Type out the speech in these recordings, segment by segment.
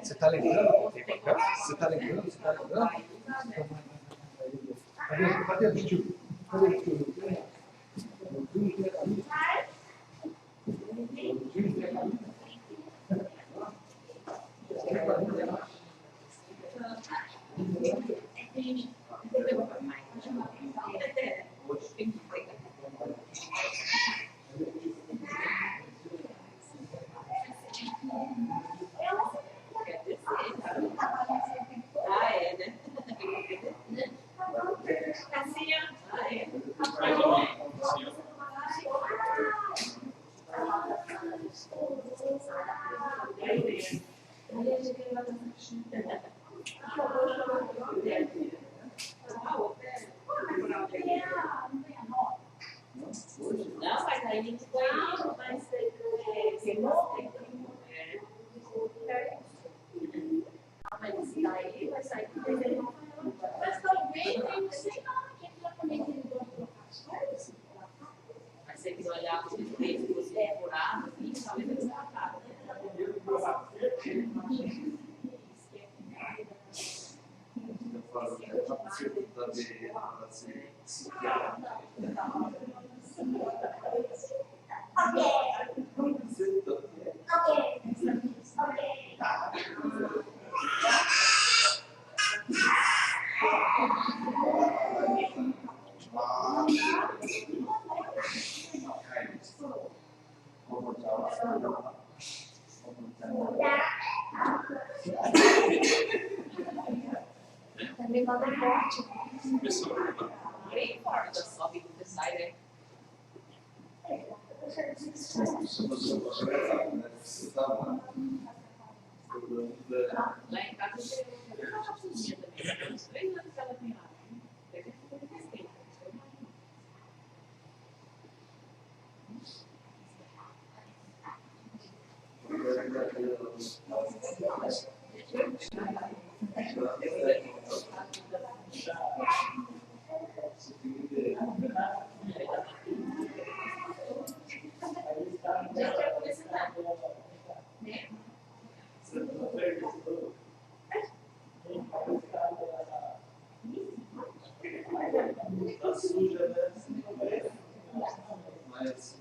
Você tá lembrando? Você tá lembrando? Você tá lembrando? Cadê o tio? Cadê o tio? suja, né? Mas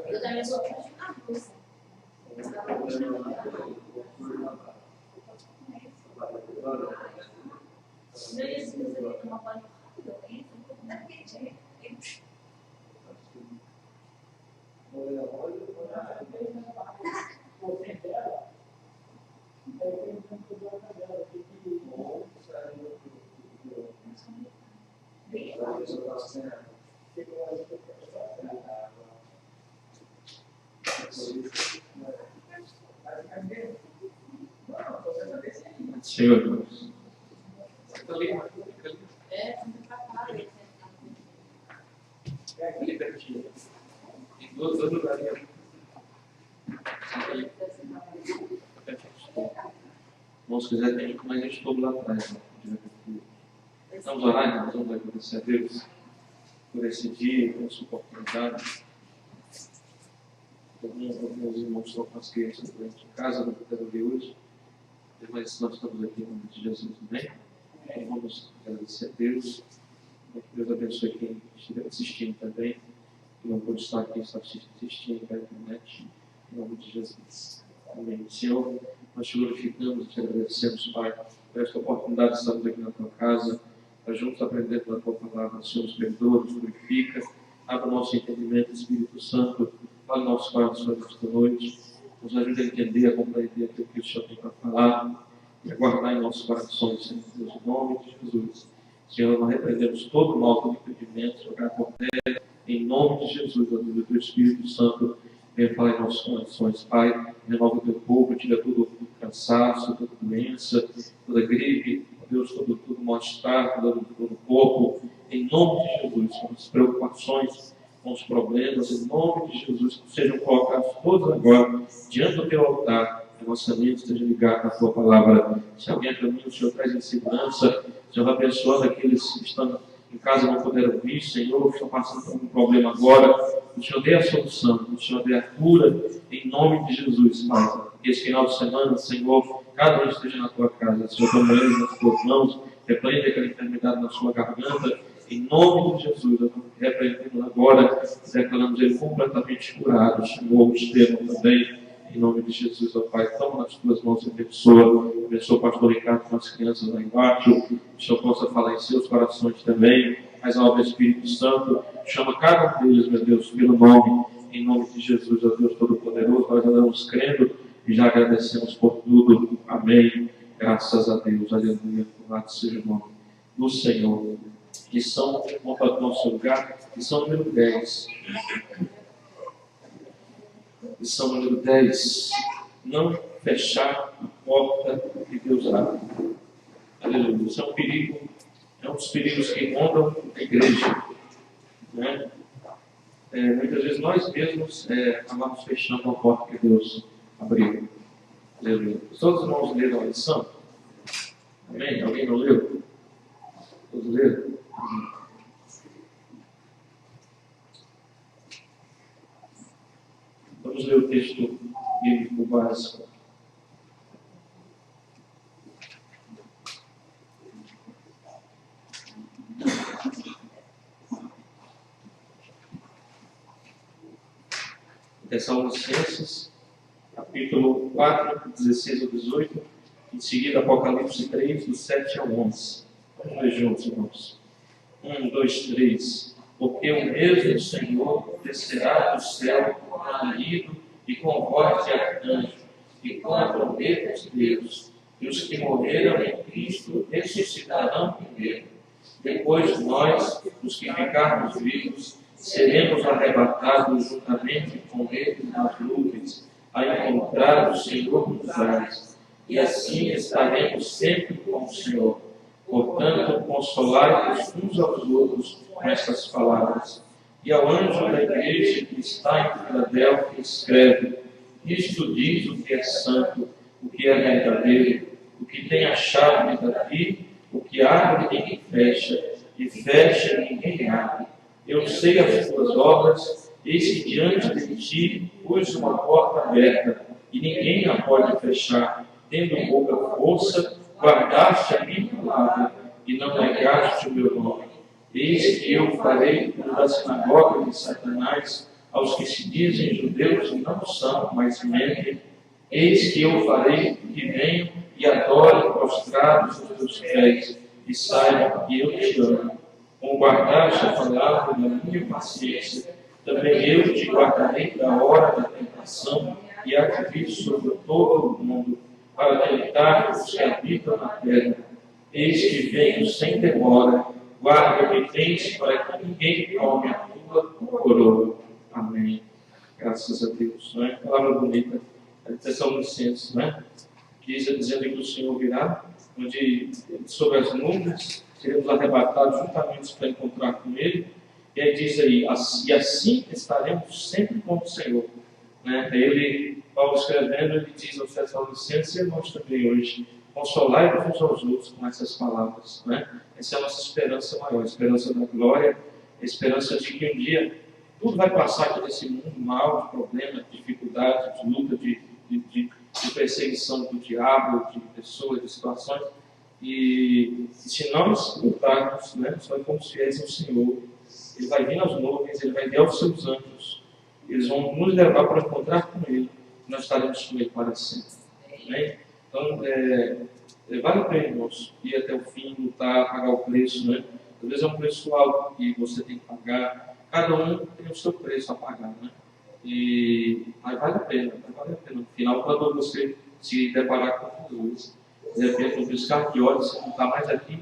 Eu também sou Senhor Deus. Ali pertinho. Tem dois lugares. Irmãos, se quiser, tem mais gente todo lá atrás. Né? Vamos orar, irmãos, vamos agradecer a Deus por esse dia, por essa oportunidade. Alguns irmãos estão com as crianças dentro de casa, não puderam ver hoje. Mas nós estamos aqui em nome de Jesus também. E vamos agradecer a Deus. Que Deus abençoe quem estiver assistindo também. Que não pode estar aqui, está assistindo pela internet. Em nome de Jesus. Amém. Senhor, nós te glorificamos e te agradecemos, Pai, por esta oportunidade de estarmos aqui na tua casa, para juntos aprender da tua palavra. Senhor, nos perdoa, nos glorifica, abra o nosso entendimento, Espírito Santo, fale o nosso coração nesta noite, nos ajude a entender, a compreender aquilo que o Senhor tem para falar e a guardar em nossos corações, Senhor Deus, em nome de Jesus. Senhor, nós repreendemos todo o mal, todo impedimento, jogar por terra, em nome de Jesus, a Deus, do teu Espírito Santo, venha falar em nossos corações, Pai, renova o teu povo, tira todo cansaço, toda doença, toda gripe, Deus, todo mal-estar, todo o corpo, em nome de Jesus, com as preocupações, com os problemas, em nome de Jesus, que sejam colocados todos agora diante do teu altar, que a nossa mente esteja ligada na tua palavra. Se alguém é caminho, o Senhor traz em segurança, o Senhor abençoando aqueles que estão em casa não puderam vir, Senhor, que estão passando por algum problema agora, o Senhor dê a solução, o Senhor dê a cura, em nome de Jesus, Pai. Que esse final de semana, Senhor, cada um esteja na tua casa, Senhor, toma eles nas tuas mãos, repreende aquela enfermidade na sua garganta, em nome de Jesus, eu estou repreendendo agora, declaramos ele completamente curado, Senhor, o Estevão também, em nome de Jesus, ó Pai, toma nas tuas mãos e abençoa o pastor Ricardo com as crianças lá embaixo, que o Senhor possa falar em seus corações também, mas ao Espírito Santo, chama cada um deles, meu Deus, pelo nome, em nome de Jesus, ó Deus Todo-Poderoso, nós andamos crendo e já agradecemos por tudo, amém, graças a Deus, aleluia, louvado seja o nome do Senhor. Lição, vamos para o nosso lugar, lição número 10. Lição número 10. Não fechar a porta que Deus abre. Aleluia. Isso é um perigo, é um dos perigos que rondam a igreja. Né? Muitas vezes nós mesmos acabamos fechando a porta que Deus abriu. Aleluia. Todos os irmãos leram a lição? Amém? Alguém não leu? Todos leram? Vamos ler o texto bíblico básico. Tessalonicenses, capítulo 4, 16 ao 18, em seguida Apocalipse 3, do 7 ao 11. Vamos ler juntos, irmãos. 1, 2, 3. Porque o mesmo Senhor descerá do céu com ruído e com voz de arcanjo, e com a trombeta de Deus, e os que morreram em Cristo ressuscitarão primeiro. Depois nós, os que ficarmos vivos, seremos arrebatados juntamente com ele nas nuvens, a encontrar o Senhor nos ares, e assim estaremos sempre com o Senhor. Portanto, consolai-vos uns aos outros com estas palavras. E ao anjo da igreja que está em Filadélfia escreve: isto diz o que é santo, o que é verdadeiro, o que tem a chave de Davi, o que abre e ninguém fecha, e fecha e ninguém abre. Eu sei as tuas obras, eis que diante de ti pus uma porta aberta, e ninguém a pode fechar. Tendo pouca força, guardaste a minha palavra, e não negaste o meu nome. Eis que eu farei da sinagoga de Satanás aos que se dizem judeus e não são, mas mentem. Eis que eu farei que venham e adorem prostrados os teus pés, e saibam que eu te amo. Como guardaste a palavra da minha paciência, também eu te guardarei da hora da tentação e há de vir sobre todo o mundo, para tentar os que habitam na terra. Eis que venho sem demora, guarda o que tens, para que ninguém tome a tua coroa. Amém. Graças a Deus. Não é? Palavra bonita. Tessalonicenses, né? Dizendo que o Senhor virá, onde sobre as nuvens seremos arrebatados juntamente para encontrar com Ele. E aí diz aí, e assim estaremos sempre com o Senhor. Né? Ele, Paulo escrevendo, ele diz aos Tessalonicenses, e nós também hoje, consolai-vos uns aos outros com essas palavras. Né? Essa é a nossa esperança maior, a esperança da glória, a esperança de que um dia tudo vai passar aqui nesse mundo mal, de problemas, de dificuldades, de luta, de perseguição do diabo, de pessoas, de situações. E se nós lutarmos, né, nós somos fiéis ao Senhor, Ele vai vir nas nuvens, Ele vai enviar os seus anjos, eles vão nos levar para encontrar com Ele, e nós estaremos com Ele para sempre. Né? Então, vale a pena, irmãos, ir até o fim, lutar, pagar o preço. Né? Às vezes é um preço alto que você tem que pagar, cada um tem o seu preço a pagar. Né? Mas vale a pena, No final, quando você se deparar com Jesus, de repente, um piscar de olhos, você não está mais aqui,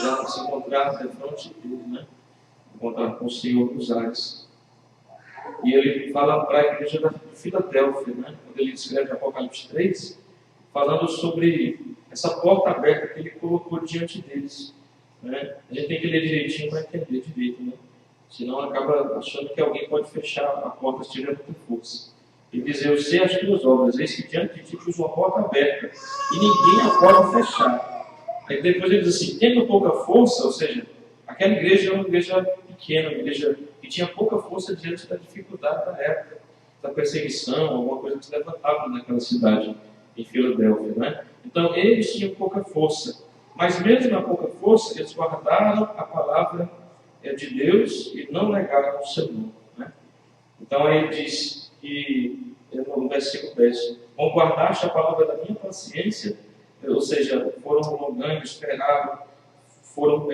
já se encontrar de frente de Deus, né? Encontrar com o Senhor dos ares. E ele fala para a igreja da Filadélfia, né? Quando ele escreve Apocalipse 3, falando sobre essa porta aberta que ele colocou diante deles. Né? A gente tem que ler direitinho para entender direito, né? Senão acaba achando que alguém pode fechar a porta se tiver muita força. Ele diz, eu sei as tuas obras, eis que diante de ti pus uma porta aberta, e ninguém a pode fechar. Aí depois ele diz assim, tendo pouca força, ou seja, aquela igreja era uma igreja pequena, uma igreja que tinha pouca força diante da dificuldade da época, da perseguição, alguma coisa que se levantava naquela cidade, em Filadélfia. Né? Então eles tinham pouca força, mas mesmo na pouca força, eles guardaram a palavra de Deus e não negaram o seu nome. Né? Então aí ele diz que, no versículo 10, como guardaste a palavra da minha paciência, ou seja, foram longando, esperaram, foram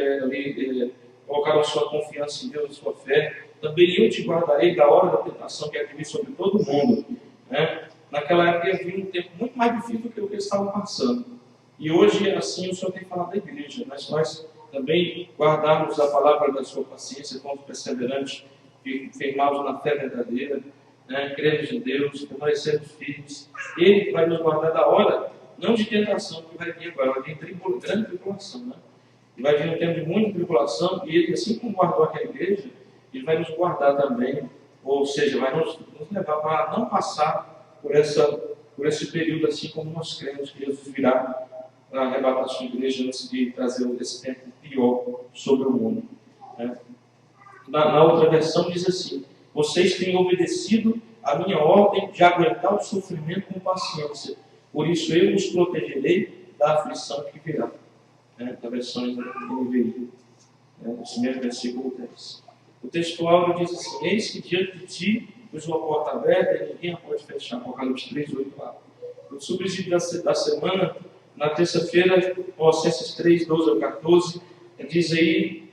colocaram a sua confiança em Deus, a sua fé, também eu te guardarei da hora da tentação que é de vir sobre todo o mundo. Né? Naquela época havia um tempo muito mais difícil do que o que eles estavam passando. E hoje, assim, o Senhor tem falado da igreja, mas nós também guardarmos a palavra da sua paciência, como perseverantes, firmados na fé verdadeira, né? Cremos em Deus, permanecermos firmes. Ele vai nos guardar da hora, não de tentação, que vai vir agora, vai vir grande tribulação. Né? E vai vir um tempo de muita tribulação, e ele, assim como guardou aquela igreja, ele vai nos guardar também, ou seja, vai nos levar para não passar por esse período, assim como nós cremos que Jesus virá para arrebatar a sua igreja antes de trazer esse tempo pior sobre o mundo. Né? Na outra versão diz assim, vocês têm obedecido a minha ordem de aguentar o sofrimento com paciência, por isso eu os protegerei da aflição que virá. Né? Da versão NVI, esse mesmo versículo 10. O texto áureo diz assim, eis que diante de ti pus uma porta aberta e ninguém a pode fechar. Apocalipse 3, 8 lá. O subsídio da semana, na terça-feira, Colossenses 3, 12 ao 14, diz aí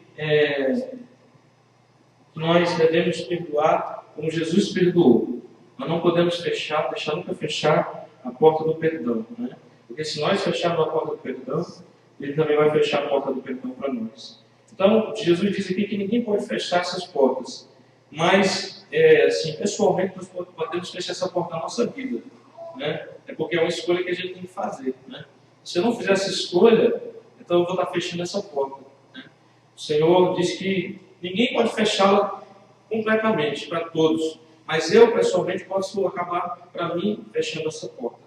que nós devemos perdoar como Jesus perdoou. Nós não podemos deixar nunca fechar a porta do perdão. Né? Porque se nós fecharmos a porta do perdão, Ele também vai fechar a porta do perdão para nós. Então, Jesus diz aqui que ninguém pode fechar essas portas. Mas, assim, pessoalmente, nós podemos fechar essa porta na nossa vida. Né? É porque é uma escolha que a gente tem que fazer. Né? Se eu não fizer essa escolha, então eu vou estar fechando essa porta. Né? O Senhor diz que ninguém pode fechá-la completamente para todos. Mas eu, pessoalmente, posso acabar, para mim, fechando essa porta.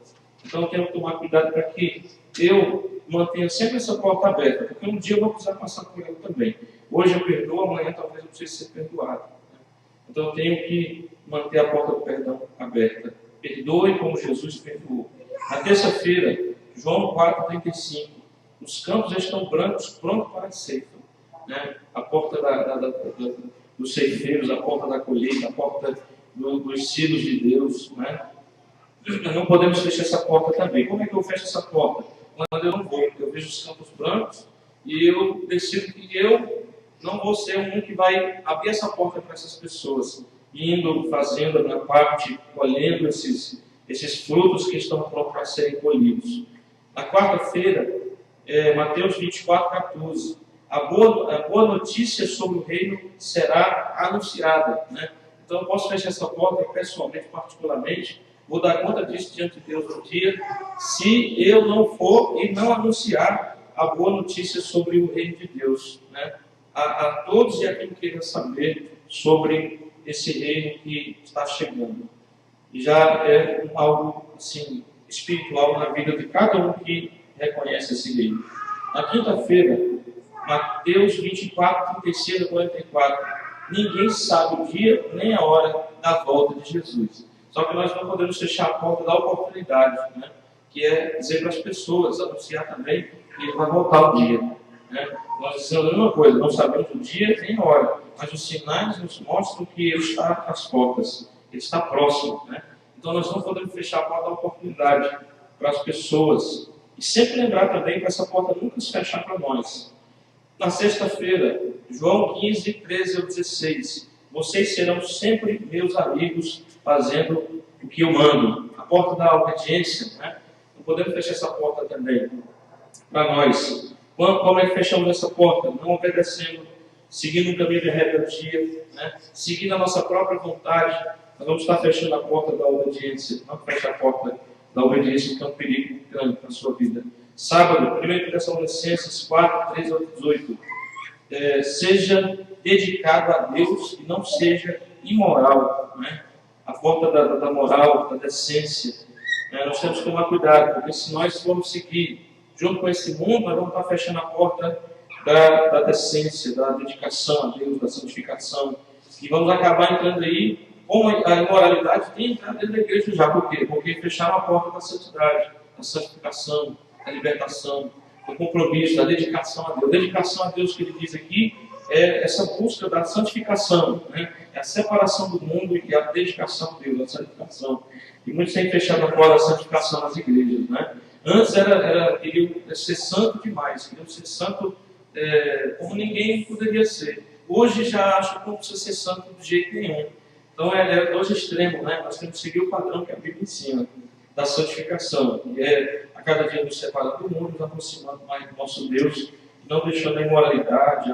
Então eu tenho que tomar cuidado para que eu mantenha sempre essa porta aberta, porque um dia eu vou precisar passar por ela também. Hoje eu perdoo, amanhã talvez eu precise ser perdoado. Então eu tenho que manter a porta do perdão aberta. Perdoe como Jesus perdoou. Na terça-feira, João 4,35, os campos já estão brancos, prontos para a ceifa. Né? A porta dos ceifeiros, a porta da colheita, a porta dos silos de Deus. Né? Não podemos fechar essa porta também. Como é que eu fecho essa porta? Quando eu não vou, eu vejo os campos brancos e eu decido que eu não vou ser um que vai abrir essa porta para essas pessoas, indo, fazendo a minha parte, colhendo esses frutos que estão prontos para serem colhidos. Na quarta-feira, Mateus 24,14, a boa notícia sobre o reino será anunciada. Né? Então eu posso fechar essa porta pessoalmente, particularmente, vou dar conta disso diante de Deus um dia, se eu não for e não anunciar a boa notícia sobre o reino de Deus. Né? A todos e a quem queira saber sobre esse reino que está chegando. E já é algo assim, espiritual na vida de cada um que reconhece esse reino. Na quinta-feira, Mateus 24, 36 a 44. Ninguém sabe o dia nem a hora da volta de Jesus. Só que nós não podemos fechar a porta da oportunidade, né? Que é dizer para as pessoas, anunciar também que ele vai voltar o dia. Né? Nós dizemos a mesma coisa, não sabemos o dia nem a hora, mas os sinais nos mostram que ele está às portas, ele está próximo. Né? Então nós não podemos fechar a porta da oportunidade para as pessoas. E sempre lembrar também que essa porta nunca se fechar para nós. Na sexta-feira, João 15, 13 ao 16. Vocês serão sempre meus amigos, fazendo o que eu mando. A porta da obediência, né? Não podemos fechar essa porta também para nós. Como é que fechamos essa porta? Não obedecendo, seguindo um caminho de rebeldia, né? Seguindo a nossa própria vontade. Nós vamos estar fechando a porta da obediência. Não feche a porta da obediência, que é um perigo grande para a sua vida. Sábado, 1 Tessalonicenses 4, 13 ao 18. Seja dedicado a Deus e não seja imoral. Né? A porta da moral, da decência. Nós temos que tomar cuidado, porque se nós formos seguir junto com esse mundo, nós vamos estar fechando a porta da decência, da dedicação a Deus, da santificação. E vamos acabar entrando aí, como a imoralidade tem entrado dentro da igreja já. Por quê? Porque fecharam a porta da santidade, da santificação, da libertação, do compromisso, da dedicação a Deus. A dedicação a Deus que ele diz aqui é essa busca da santificação, né? É a separação do mundo e a dedicação a Deus, a santificação. E muitos têm fechado a porta da santificação nas igrejas. Né? Antes queriam ser santo demais, queriam ser santo como ninguém poderia ser. Hoje já acham que não precisa ser santo de jeito nenhum. Então é dois extremos, né? Nós temos que seguir o padrão que a Bíblia ensina, da santificação, que é a cada dia nos separando do mundo, nos aproximando mais do nosso Deus, não deixando a imoralidade,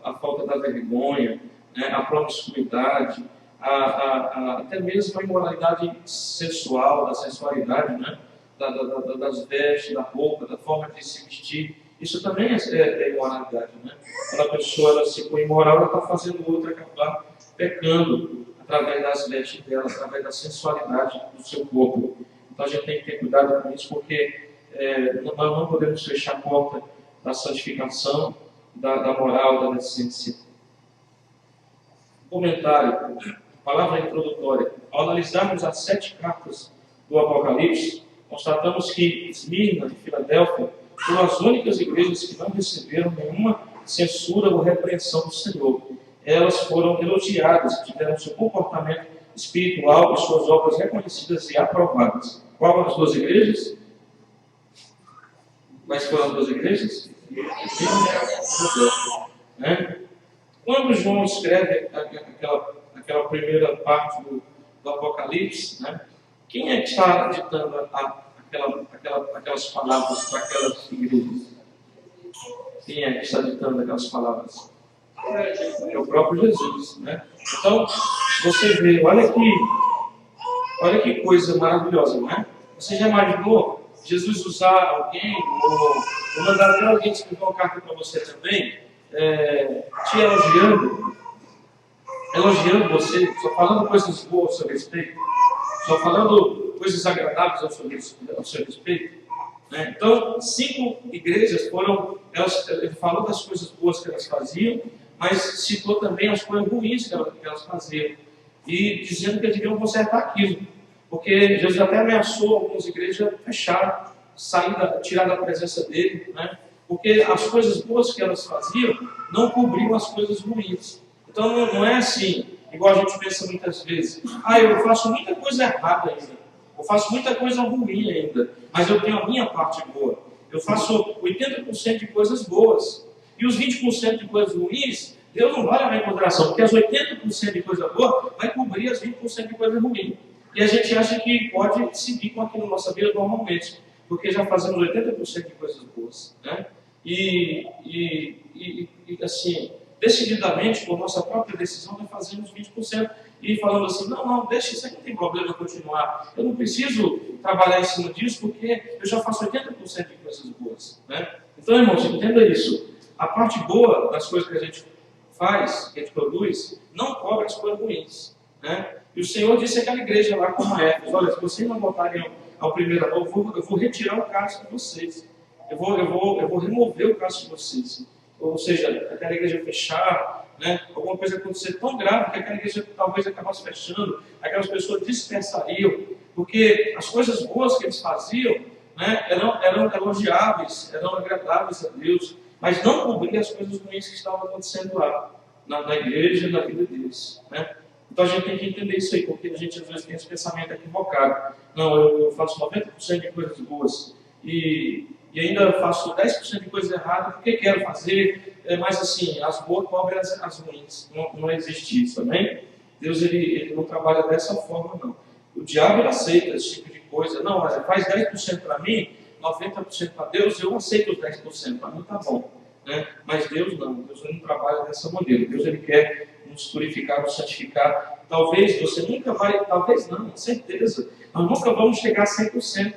a falta da vergonha, né? A promiscuidade, até mesmo a imoralidade sensual, da sensualidade, né? Das vestes, da roupa, da forma de se vestir. Isso também é imoralidade. Né? Quando a pessoa se põe imoral, ela está fazendo outra acabar pecando através das vestes dela, através da sensualidade do seu corpo. Então a gente tem que ter cuidado com isso, porque nós não podemos fechar a porta da santificação, da moral, da decência. Comentário, palavra introdutória. Ao analisarmos as 7 cartas do Apocalipse, constatamos que Esmirna e Filadélfia foram as únicas igrejas que não receberam nenhuma censura ou repreensão do Senhor. Elas foram elogiadas, tiveram seu comportamento espiritual e suas obras reconhecidas e aprovadas. Qual as 2 igrejas? Quais foram as 2 igrejas? Quando João escreve aquela primeira parte do Apocalipse, né? Quem é que está ditando aquelas palavras para aquelas igrejas? Quem é que está ditando aquelas palavras? É o próprio Jesus. Né? Então, você vê, olha que coisa maravilhosa, não é? Você já imaginou Jesus usar alguém, ou mandar até alguém escrever uma carta para você também, te elogiando você, só falando coisas boas ao seu respeito, só falando coisas agradáveis ao seu respeito. Né? Então, 5 igrejas foram ele falou das coisas boas que elas faziam, mas citou também as coisas ruins que elas faziam, e dizendo que eles deviam consertar aquilo, porque Jesus até ameaçou algumas igrejas a fechar, tirar da presença dele, né? Porque as coisas boas que elas faziam não cobriam as coisas ruins. Então não é assim, igual a gente pensa muitas vezes, eu faço muita coisa errada ainda, eu faço muita coisa ruim ainda, mas eu tenho a minha parte boa. Eu faço 80% de coisas boas. E os 20% de coisas ruins, Deus não vai levar em consideração, porque as 80% de coisa boa vai cobrir as 20% de coisa ruim. E a gente acha que pode seguir com aquilo na nossa vida normalmente, porque já fazemos 80% de coisas boas, né? E assim, decididamente, por nossa própria decisão, nós fazemos 20%. E falando assim, não, deixa isso aí, não tem problema continuar. Eu não preciso trabalhar em cima disso, porque eu já faço 80% de coisas boas, né? Então, irmãos, entenda isso. A parte boa das coisas que a gente faz, que a gente produz, não cobre as coisas ruins, né? E o Senhor disse àquela igreja lá como Éfeso: olha, se vocês não voltarem ao primeiro amor, eu vou retirar o cálice de vocês. Eu vou remover o cálice de vocês. Ou seja, aquela igreja fechar, né? Alguma coisa acontecer tão grave que aquela igreja talvez acabasse fechando, aquelas pessoas dispersariam, porque as coisas boas que eles faziam, né, eram elogiáveis, eram agradáveis a Deus, mas não cobriam as coisas ruins que estavam acontecendo lá, na igreja e na vida deles, né? Então a gente tem que entender isso aí, porque a gente às vezes tem esse pensamento equivocado. Não, eu faço 90% de coisas boas e ainda faço 10% de coisas erradas porque quero fazer, mas assim, as boas cobrem as ruins. Não existe isso, amém? Deus ele não trabalha dessa forma, não. O diabo ele aceita esse tipo de coisa. Não, mas faz 10% para mim, 90% para Deus, eu aceito os 10%, para mim tá bom, né? Mas Deus não ele não trabalha dessa maneira. Deus ele quer nos purificar, nos santificar. Talvez você nunca vai, talvez não, com certeza, nós nunca vamos chegar a 100%.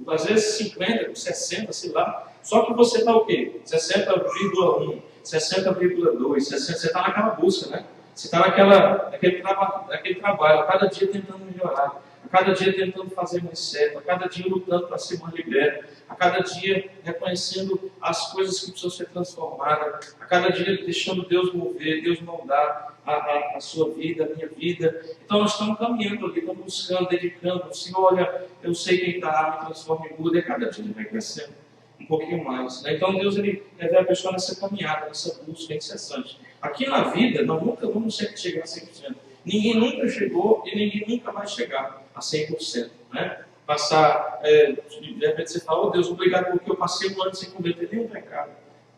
Às vezes 50, 60, sei lá. Só que você está o quê? 60,1, 60,2, 60, você está naquela busca, né? Você está naquele trabalho, a cada dia tentando melhorar, a cada dia tentando fazer mais certo, a cada dia lutando para ser mais liberto, a cada dia reconhecendo as coisas que precisam ser transformadas, a cada dia deixando Deus mover, Deus moldar a sua vida, a minha vida. Então nós estamos caminhando ali, estamos buscando, dedicando. Senhor, olha, eu sei quem está, me transforma em Buda, e a cada dia ele vai crescendo um pouquinho mais, né? Então Deus ele leva a pessoa nessa caminhada, nessa busca incessante. Aqui na vida, nós nunca vamos chegar a 100%. Ninguém nunca chegou e ninguém nunca vai chegar a 100%, né? De repente você fala: oh Deus, obrigado porque eu passei um ano sem cometer nenhum pecado,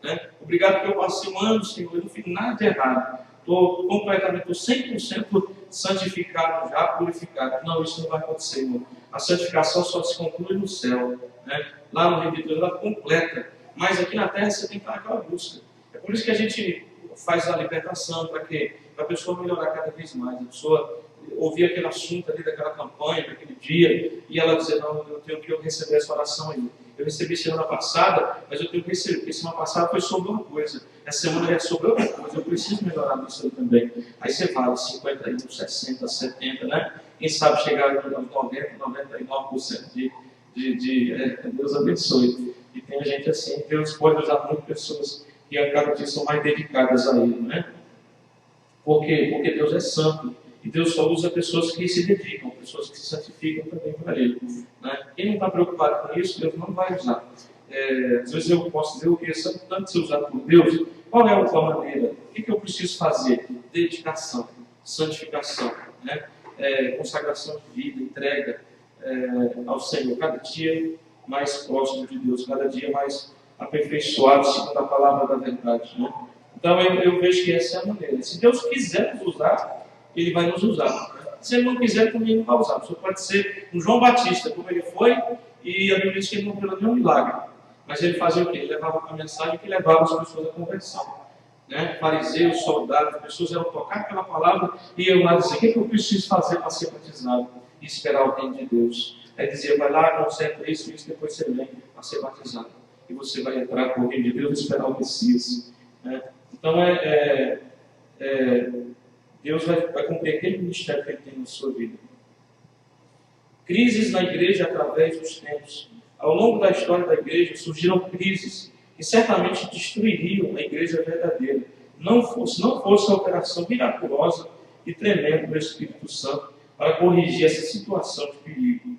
né? Obrigado porque eu passei um ano, Senhor, eu não fiz nada de errado. Estou completamente, 100% santificado já, purificado. Não, isso não vai acontecer, irmão. A santificação só se conclui no céu, né? Lá no reino de Deus ela completa, mas aqui na terra você tem que estar naquela busca. É por isso que a gente faz a libertação, para quê? Para a pessoa melhorar cada vez mais, a pessoa ouvir aquele assunto ali daquela campanha, daquele dia, e ela dizer: não, eu tenho que receber essa oração aí. Eu recebi semana passada, mas eu tenho que receber, porque semana passada foi sobre uma coisa, essa semana é sobre outra coisa, eu preciso melhorar nisso também. Aí você fala 51, 60, 70, né? Quem sabe chegar aos 90, 99% Deus abençoe. E tem gente assim, Deus pode usar muitas pessoas que a cada dia são mais dedicadas a Ele, né? Por quê? Porque Deus é santo. E Deus só usa pessoas que se dedicam, pessoas que se santificam também para Ele, né? Quem não está preocupado com isso, Deus não vai usar. Às vezes eu posso dizer: eu queria tanto ser usado por Deus. Qual é a outra maneira? O que eu preciso fazer? Dedicação, santificação, né? Consagração de vida, entrega ao Senhor, cada dia mais próximo de Deus, cada dia mais aperfeiçoado segundo a palavra da verdade, né? Então eu vejo que essa é a maneira. Se Deus quiser nos usar, Ele vai nos usar, né? Se Ele não quiser, também não vai usar. Você pode ser um João Batista, como ele foi, e a Bíblia diz que ele não fez nenhum milagre, mas ele fazia o quê? Ele levava a mensagem que levava as pessoas à conversão, né? Fariseus, soldados, pessoas iam tocar aquela palavra e iam lá dizer: o que eu preciso fazer para ser batizado? E esperar o reino de Deus. Aí dizia: vai lá, conserta isso, depois você vem a ser batizado. E você vai entrar com o reino de Deus e esperar o Messias, né? Então Deus vai cumprir aquele ministério que Ele tem na sua vida. Crises na igreja através dos tempos. Ao longo da história da igreja surgiram crises que certamente destruiriam a igreja verdadeira, se não fosse a operação miraculosa e tremenda do Espírito Santo para corrigir essa situação de perigo.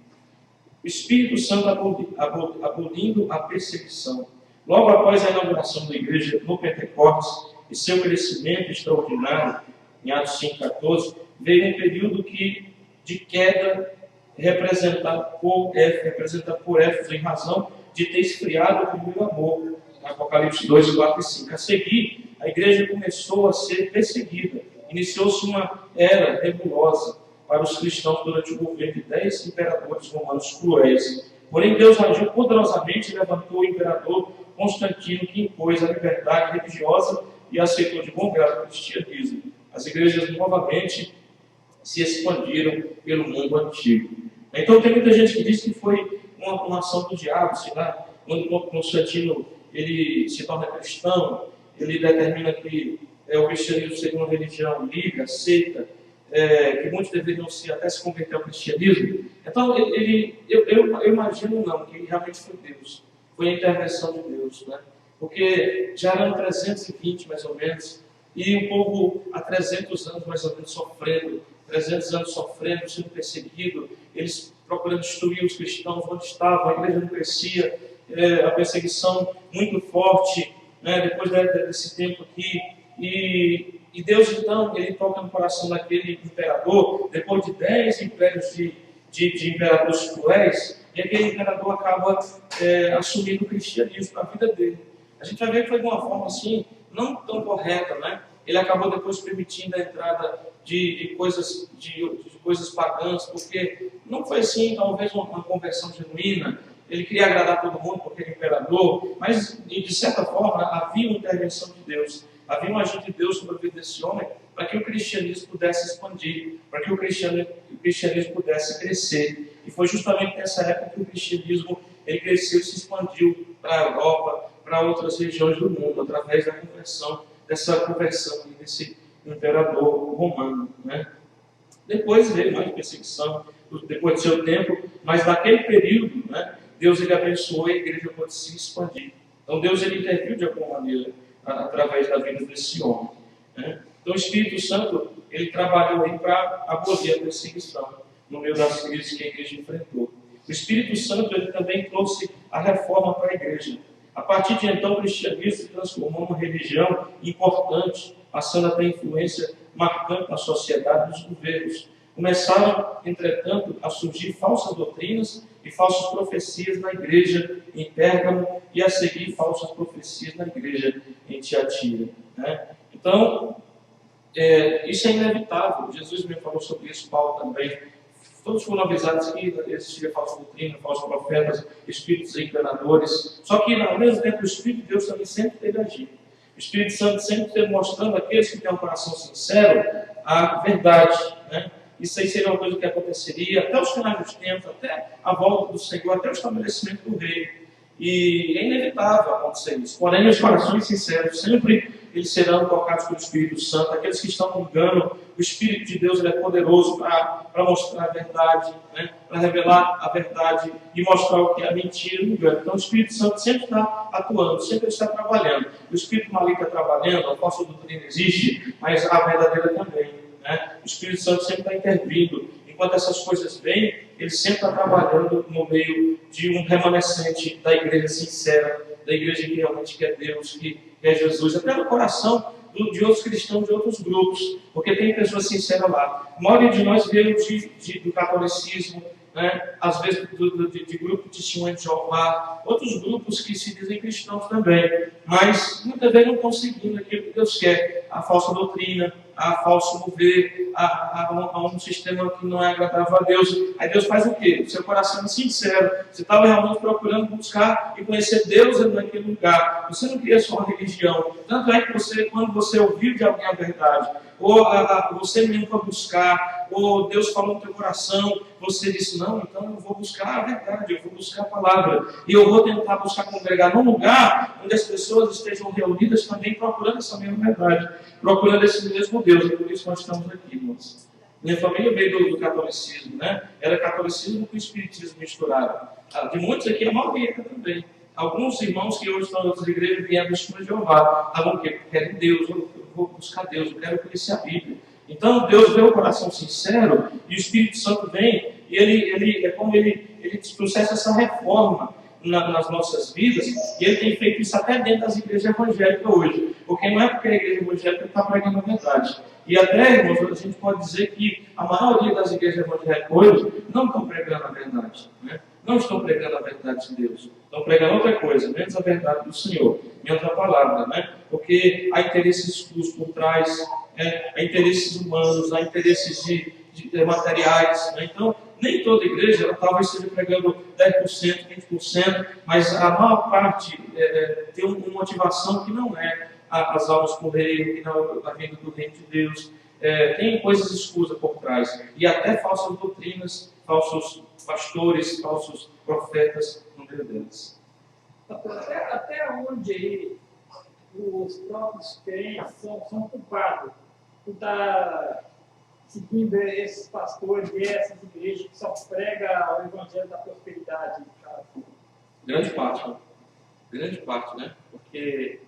O Espírito Santo abolindo a perseguição. Logo após a inauguração da igreja no Pentecostes e seu crescimento extraordinário, em Atos 5,14, veio um período de queda representado por Éfeso, em razão de ter esfriado o primeiro amor, em Apocalipse 2, 4 e 5. A seguir, a igreja começou a ser perseguida. Iniciou-se uma era nebulosa para os cristãos durante o governo de 10 imperadores romanos cruéis. Porém, Deus agiu poderosamente e levantou o imperador Constantino, que impôs a liberdade religiosa e aceitou de bom grado o cristianismo. As igrejas novamente se expandiram pelo mundo antigo. Então, tem muita gente que diz que foi uma ação do diabo, sei lá, quando Constantino ele se torna cristão, ele determina que o cristianismo seria uma religião livre, aceita, que muitos deveriam até se converter ao cristianismo. Então, eu imagino não, que realmente foi Deus, foi a intervenção de Deus, né? Porque já eram 320 mais ou menos, e o povo há 300 anos mais ou menos sofrendo, 300 anos sofrendo, sendo perseguido, eles procurando destruir os cristãos onde estavam, a igreja não crescia, a perseguição muito forte, né, depois desse tempo aqui, e Deus então, ele toca no coração daquele imperador, depois de 10 impérios de imperadores cruéis, e aquele imperador acaba assumindo o cristianismo na vida dele. A gente vai ver que foi de uma forma assim, não tão correta, né? Ele acabou depois permitindo a entrada de coisas pagãs, porque não foi assim, talvez uma conversão genuína. Ele queria agradar todo mundo porque era imperador, mas de certa forma havia uma intervenção de Deus, havia um agir de Deus sobre a vida desse homem para que o cristianismo pudesse expandir, para que o cristianismo pudesse crescer. E foi justamente nessa época que o cristianismo ele cresceu e se expandiu para a Europa, para outras regiões do mundo, através dessa conversão desse imperador romano, né? Depois veio mais perseguição, depois do seu tempo, mas naquele período, né, Deus ele abençoou e a igreja pode se expandir. Então Deus ele interviu de alguma maneira através da vida desse homem, né? Então o Espírito Santo ele trabalhou aí para abolir a perseguição no meio das crises que a igreja enfrentou. O Espírito Santo ele também trouxe a reforma para a igreja. A partir de então, o cristianismo se transformou numa religião importante, passando a ter influência marcante na sociedade e nos governos. Começaram, entretanto, a surgir falsas doutrinas e falsas profecias na igreja em Pérgamo e a seguir falsas profecias na igreja em Tiatira, né? Então, isso é inevitável. Jesus me falou sobre isso, Paulo também. Todos foram avisados que existia falsa doutrina, falsos profetas, espíritos enganadores. Só que, ao mesmo tempo, o Espírito de Deus também sempre teve agindo. O Espírito Santo sempre esteve mostrando àqueles que têm um coração sincero a verdade, né? Isso aí seria uma coisa que aconteceria até os finais dos tempos, até a volta do Senhor, até o estabelecimento do reino. E é inevitável acontecer isso. Porém, os corações sinceros sempre eles serão tocados pelo Espírito Santo. Aqueles que estão no engano, o Espírito de Deus ele é poderoso para mostrar a verdade, né? Para revelar a verdade e mostrar o que é a mentira e o engano. Então o Espírito Santo sempre está atuando, sempre está trabalhando. O Espírito maligno está trabalhando, a falsa doutrina existe, mas a verdadeira também, né? O Espírito Santo sempre está intervindo. Enquanto essas coisas vêm, ele sempre está trabalhando no meio de um remanescente da igreja sincera, da igreja que realmente quer Deus, que quer Jesus, até no coração de outros cristãos de outros grupos, porque tem pessoas sinceras lá. A maioria de nós veio do catolicismo, né? Às vezes de grupo de testemunho de Jeová, outros grupos que se dizem cristãos também, mas muitas vezes não conseguindo aquilo que Deus quer, a falsa doutrina, a falso mover, a um sistema que não é agradável a Deus. Aí Deus faz o quê? O seu coração é sincero, você estava realmente procurando buscar e conhecer Deus naquele lugar, você não queria só uma religião. Tanto é que você, quando você ouviu de alguém a verdade, ou você mesmo foi buscar, ou Deus falou no teu coração, você disse, não, então eu vou buscar a verdade, eu vou buscar a palavra, e eu vou tentar buscar congregar num lugar onde as pessoas estejam reunidas também procurando essa mesma verdade, procurando esse mesmo Deus. É por isso que nós estamos aqui, irmãos. Minha família veio do catolicismo, né? Era catolicismo com espiritismo misturado. De muitos aqui, a maioria também. Alguns irmãos que hoje estão em outras igrejas vieram do Testemunho de Jeová. Estavam o quê? Porque querem Deus, eu vou buscar Deus, eu quero conhecer a Bíblia. Então Deus vê o coração sincero e o Espírito Santo vem e ele é como ele processa essa reforma nas nossas vidas, e ele tem feito isso até dentro das igrejas evangélicas hoje, porque não é porque a igreja evangélica está pregando a verdade. E até, irmãos, a gente pode dizer que a maioria das igrejas evangélicas hoje não estão pregando a verdade, né? Não estão pregando a verdade de Deus, estão pregando outra coisa, menos a verdade do Senhor, menos a palavra, né? Porque há interesses escusos por trás, há interesses humanos, há interesses de materiais, né? Então, nem toda igreja, ela talvez esteja pregando 10%, 20%, mas a maior parte tem uma motivação que não é as almas por reino, que não é a vinda do reino de Deus. Tem coisas escusas por trás, e até falsas doutrinas, falsos pastores, falsos profetas no meio deles. Até onde aí os próprios crentes são culpados por estar seguindo esses pastores e essas igrejas que só pregam o evangelho da prosperidade? Grande parte, né? Porque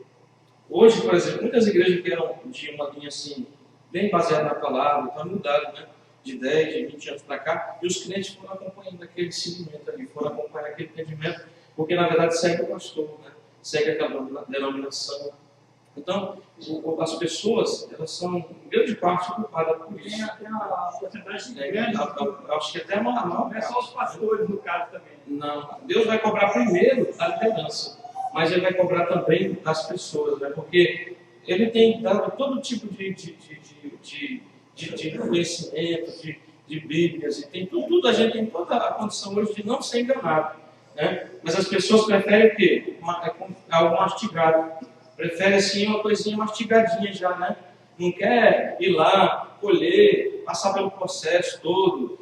hoje, por exemplo, muitas igrejas que eram de uma linha assim, bem baseada na palavra, então mudaram, né? De 10, de 20 anos para cá, e os clientes foram acompanhando aquele seguimento ali, foram acompanhando aquele entendimento, porque na verdade segue o pastor, né? Segue aquela denominação. Então, as pessoas, elas são, em grande parte, culpadas por isso. Tem uma porcentagem grande. Acho que até uma Não é só os pastores, no caso, também. Não, Deus vai cobrar primeiro da liderança, mas Ele vai cobrar também das pessoas, né? Porque Ele tem dado todo tipo de conhecimento, de Bíblias, e tem tudo, a gente tem toda a condição hoje de não ser enganado, né? Mas as pessoas preferem o quê? Algo mastigado. Prefere assim uma coisinha mastigadinha já, né? Não quer ir lá, colher, passar pelo processo todo,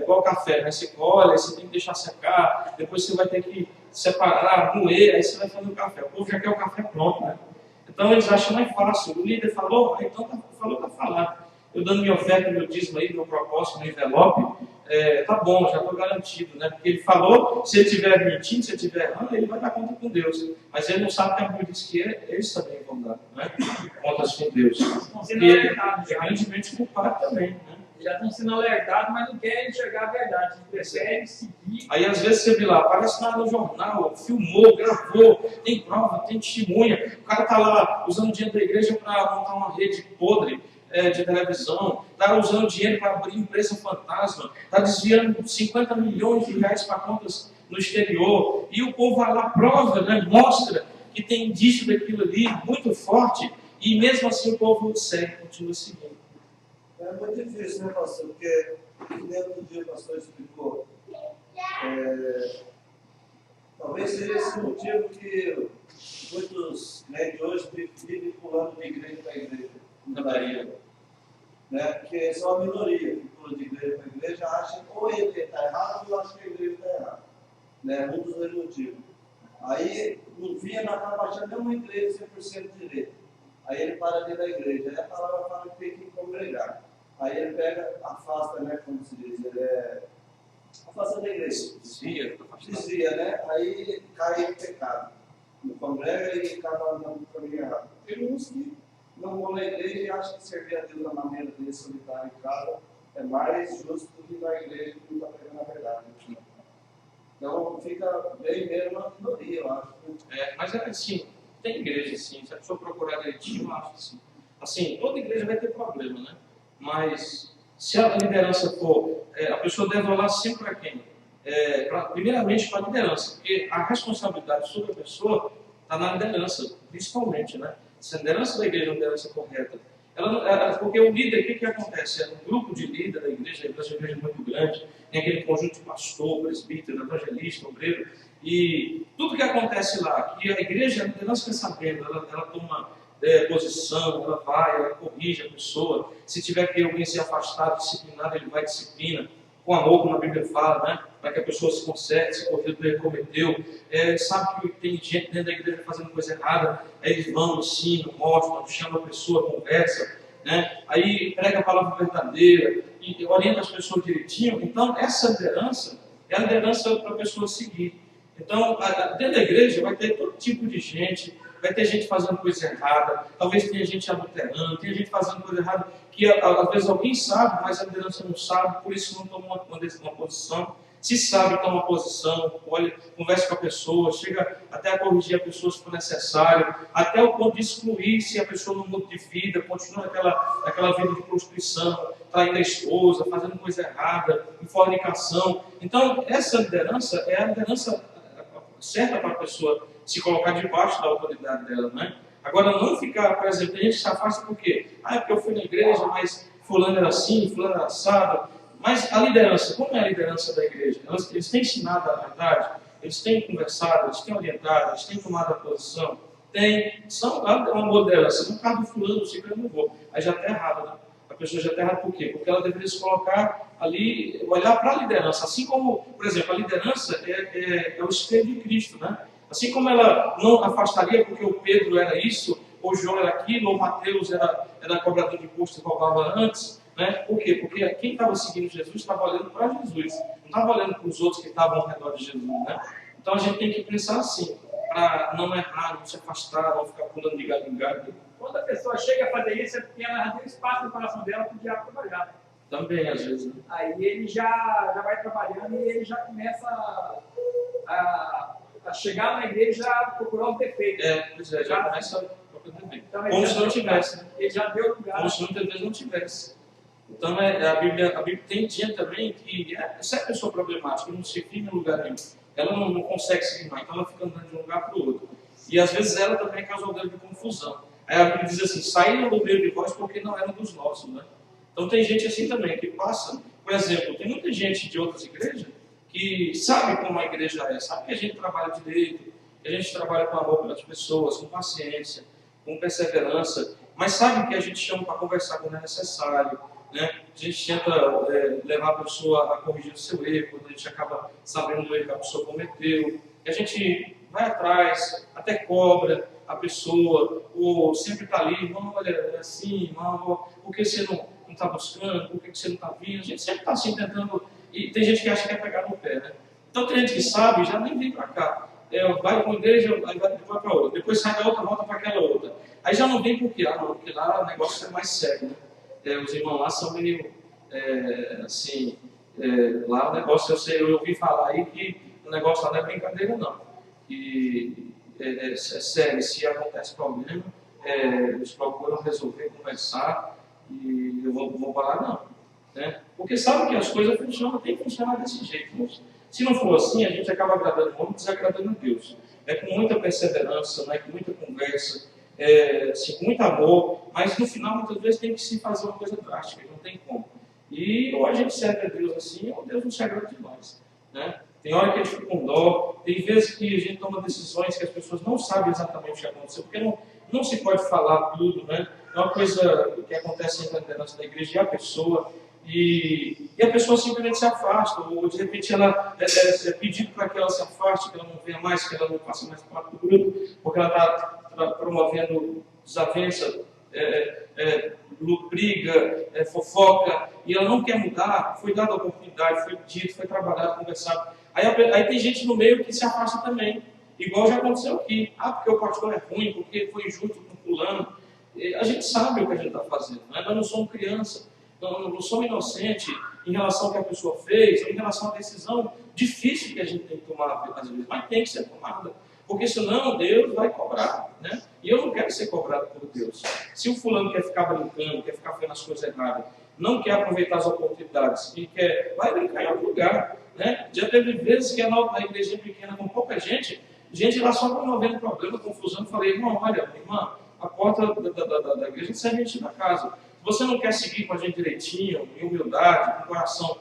igual café, né? Você colhe, aí você tem que deixar secar, depois você vai ter que separar, moer, aí você vai fazer o café. O povo já quer o café pronto, né? Então eles acham mais fácil. O líder falou, então falou para falar. Eu dando minha oferta, meu dízimo aí, meu propósito, meu envelope, tá bom, já estou garantido, né? Porque ele falou, se ele estiver mentindo, se ele estiver errando, ele vai dar conta com Deus. Mas ele não sabe que a Bíblia diz que eles também vão dar, né? Contas com Deus. E ele é grandemente culpado também, né? Já estão sendo alertados, mas não querem enxergar a verdade. Eles preferem seguir. Aí às vezes você vê lá, aparece lá no jornal, filmou, gravou, tem prova, tem testemunha. O cara está lá usando o dinheiro da igreja para montar uma rede podre de televisão, está usando dinheiro para abrir empresa fantasma, está desviando 50 milhões de reais para contas no exterior, e o povo vai lá, prova, né, mostra que tem indício daquilo ali, muito forte, e mesmo assim o povo segue, continua seguindo. É muito difícil, né, pastor? Porque dentro do dia o pastor explicou, talvez seja esse motivo que muitos crentes hoje vivem pulando de igreja para igreja. Na Bahia. Né? Porque são a minoria que pula de igreja para igreja, acha ou ele está errado ou acha que a igreja está errada. Né? Um dos dois motivos. Aí não via na baixando nenhuma igreja 100% direito. Aí ele para dentro da igreja. Aí a palavra fala que tem que congregar. Aí ele pega, afasta, né? Como se diz, afasta da igreja. Desvia, né? Aí cai em pecado. Não congrega e acaba no caminho errado. Tem uns que não vão na igreja e acham que servir a Deus da maneira dele, solitário em casa, é mais justo do que na igreja que não está pregando a verdade. Então fica bem mesmo uma minoria, eu acho. Mas é assim, tem igreja assim, se a pessoa procurar direitinho, eu acho assim. Assim, toda igreja vai ter problema, né? Mas se a liderança for, a pessoa deve olhar sempre para quem? Primeiramente para a liderança, porque a responsabilidade sobre a pessoa está na liderança, principalmente, né? Se a liderança da igreja é uma liderança correta, porque o líder, o que acontece? É um grupo de líder da igreja, a igreja é muito grande, tem aquele conjunto de pastor, presbítero, evangelista, obreiro, e tudo que acontece lá, que a igreja, a liderança quer sabendo, ela toma posição, ela vai, ela corrige a pessoa, se tiver que alguém ser afastado, disciplinado, ele vai disciplina, com amor, como a Bíblia fala, né? Para que a pessoa se conserte, se corrija do que ele cometeu. Sabe que tem gente dentro da igreja fazendo coisa errada, aí eles vão, ensinam, mostram, chamam a pessoa, conversa, né? Aí prega a palavra verdadeira e orienta as pessoas direitinho. Então, essa liderança é a liderança para a pessoa seguir. Então, dentro da igreja vai ter todo tipo de gente, vai ter gente fazendo coisa errada, talvez tenha gente adulterando, tenha gente fazendo coisa errada, que às vezes alguém sabe, mas a liderança não sabe, por isso não toma uma posição. Se sabe, toma uma posição, olha, conversa com a pessoa, chega até a corrigir a pessoa se for necessário, até o ponto de excluir se a pessoa não muda de vida, continua naquela vida de prostituição, traindo a esposa, fazendo coisa errada, em fornicação. Então, essa liderança é a liderança certa para a pessoa se colocar debaixo da autoridade dela, né? Agora, não ficar, por exemplo, a gente se afasta por quê? É porque eu fui na igreja, mas fulano era assim, fulano era assado. Mas a liderança, como é a liderança da igreja? Eles têm ensinado a verdade, eles têm conversado, eles têm orientado, eles têm tomado a posição. São uma boa liderança. No caso do fulano, do ciclo, eu não vou. Aí já está errado, né? A pessoa já está errada por quê? Porque ela deveria se colocar ali, olhar para a liderança. Assim como, por exemplo, a liderança é o espelho de Cristo, né? Assim como ela não afastaria porque o Pedro era isso, ou João era aquilo, ou Mateus era cobrador de imposto e roubava antes, né? Por quê? Porque quem estava seguindo Jesus estava olhando para Jesus, não estava olhando para os outros que estavam ao redor de Jesus, né? Então a gente tem que pensar assim, para não errar, não se afastar, não ficar pulando de galho em galho. Quando a pessoa chega a fazer isso, é porque ela já deu espaço no coração dela para o diabo trabalhar. Né? Também, às vezes. Né? Aí ele já vai trabalhando e ele já começa a chegar na igreja e já procurar os defeitos. Pois é, já começa a procurar defeitos. Então, como se não tivesse. Né? Ele já deu lugar. Como se muitas vezes não tivesse. Então, a Bíblia tem dia também que se a pessoa problemática não se firma em lugar nenhum, ela não consegue se firmar, então ela fica andando de um lugar para o outro. E às vezes ela também é causadora de confusão. Aí a Bíblia diz assim, saíram do meio de vós porque não eram dos nossos, né? Então tem gente assim também, que passa, por exemplo, tem muita gente de outras igrejas que sabe como a igreja é, sabe que a gente trabalha direito, que a gente trabalha com amor pelas pessoas, com paciência, com perseverança, mas sabe que a gente chama para conversar quando é necessário, né? A gente tenta levar a pessoa a corrigir o seu erro, quando a gente acaba sabendo o erro que a pessoa cometeu, que a gente vai atrás, até cobra a pessoa, ou sempre está ali, irmão, olha, é assim, irmão, por que você não está buscando, por que você não está vindo? A gente sempre está assim tentando, e tem gente que acha que é pegar no pé, né? Então tem gente que sabe, já nem vem para cá. Vai para uma igreja, aí vai para outra, depois sai da outra, volta para aquela outra. Aí já não vem por quê? Porque lá o negócio é mais sério, né? Os irmãos lá são meio, assim, lá o negócio, eu ouvi falar aí que o negócio lá não é brincadeira não. E é sério, se acontece problema, eles procuram resolver, conversar, e eu vou parar não. Né? Porque sabe que as coisas funcionam, tem que funcionar desse jeito. Mas, se não for assim, a gente acaba agradando o homem e desagradando a Deus. Com muita perseverança, com muita conversa, assim, com muito amor, mas no final muitas vezes tem que se fazer uma coisa drástica, não tem como. E ou a gente serve a Deus assim, ou Deus não se agrada de nós. Né? Tem hora que a gente fica com dó, tem vezes que a gente toma decisões que as pessoas não sabem exatamente o que aconteceu, porque não se pode falar tudo, né? É uma coisa que acontece entre a liderança da igreja e a pessoa, e a pessoa simplesmente se afasta, ou de repente ela é pedido para que ela se afaste, que ela não venha mais, que ela não faça mais parte do grupo, porque ela está promovendo desavença, briga, fofoca, e ela não quer mudar. Foi dada a oportunidade, foi dito, foi trabalhado, conversado. Aí tem gente no meio que se afasta também, igual já aconteceu aqui. Porque o pastor é ruim, porque foi injusto com o fulano. A gente sabe o que a gente está fazendo, né? Nós não somos criança, não somos inocentes em relação ao que a pessoa fez, ou em relação à decisão difícil que a gente tem que tomar às vezes, mas tem que ser tomada, porque senão Deus vai cobrar, né? E eu não quero ser cobrado por Deus. Se o fulano quer ficar brincando, quer ficar fazendo as coisas erradas, não quer aproveitar as oportunidades e vai brincar em outro lugar, né? Já teve vezes que na igreja pequena com pouca gente lá só promovendo problema, confusão. Eu falei, irmão, olha, irmã, a porta da igreja serve a gente da casa. Se você não quer seguir com a gente direitinho, em humildade, com o coração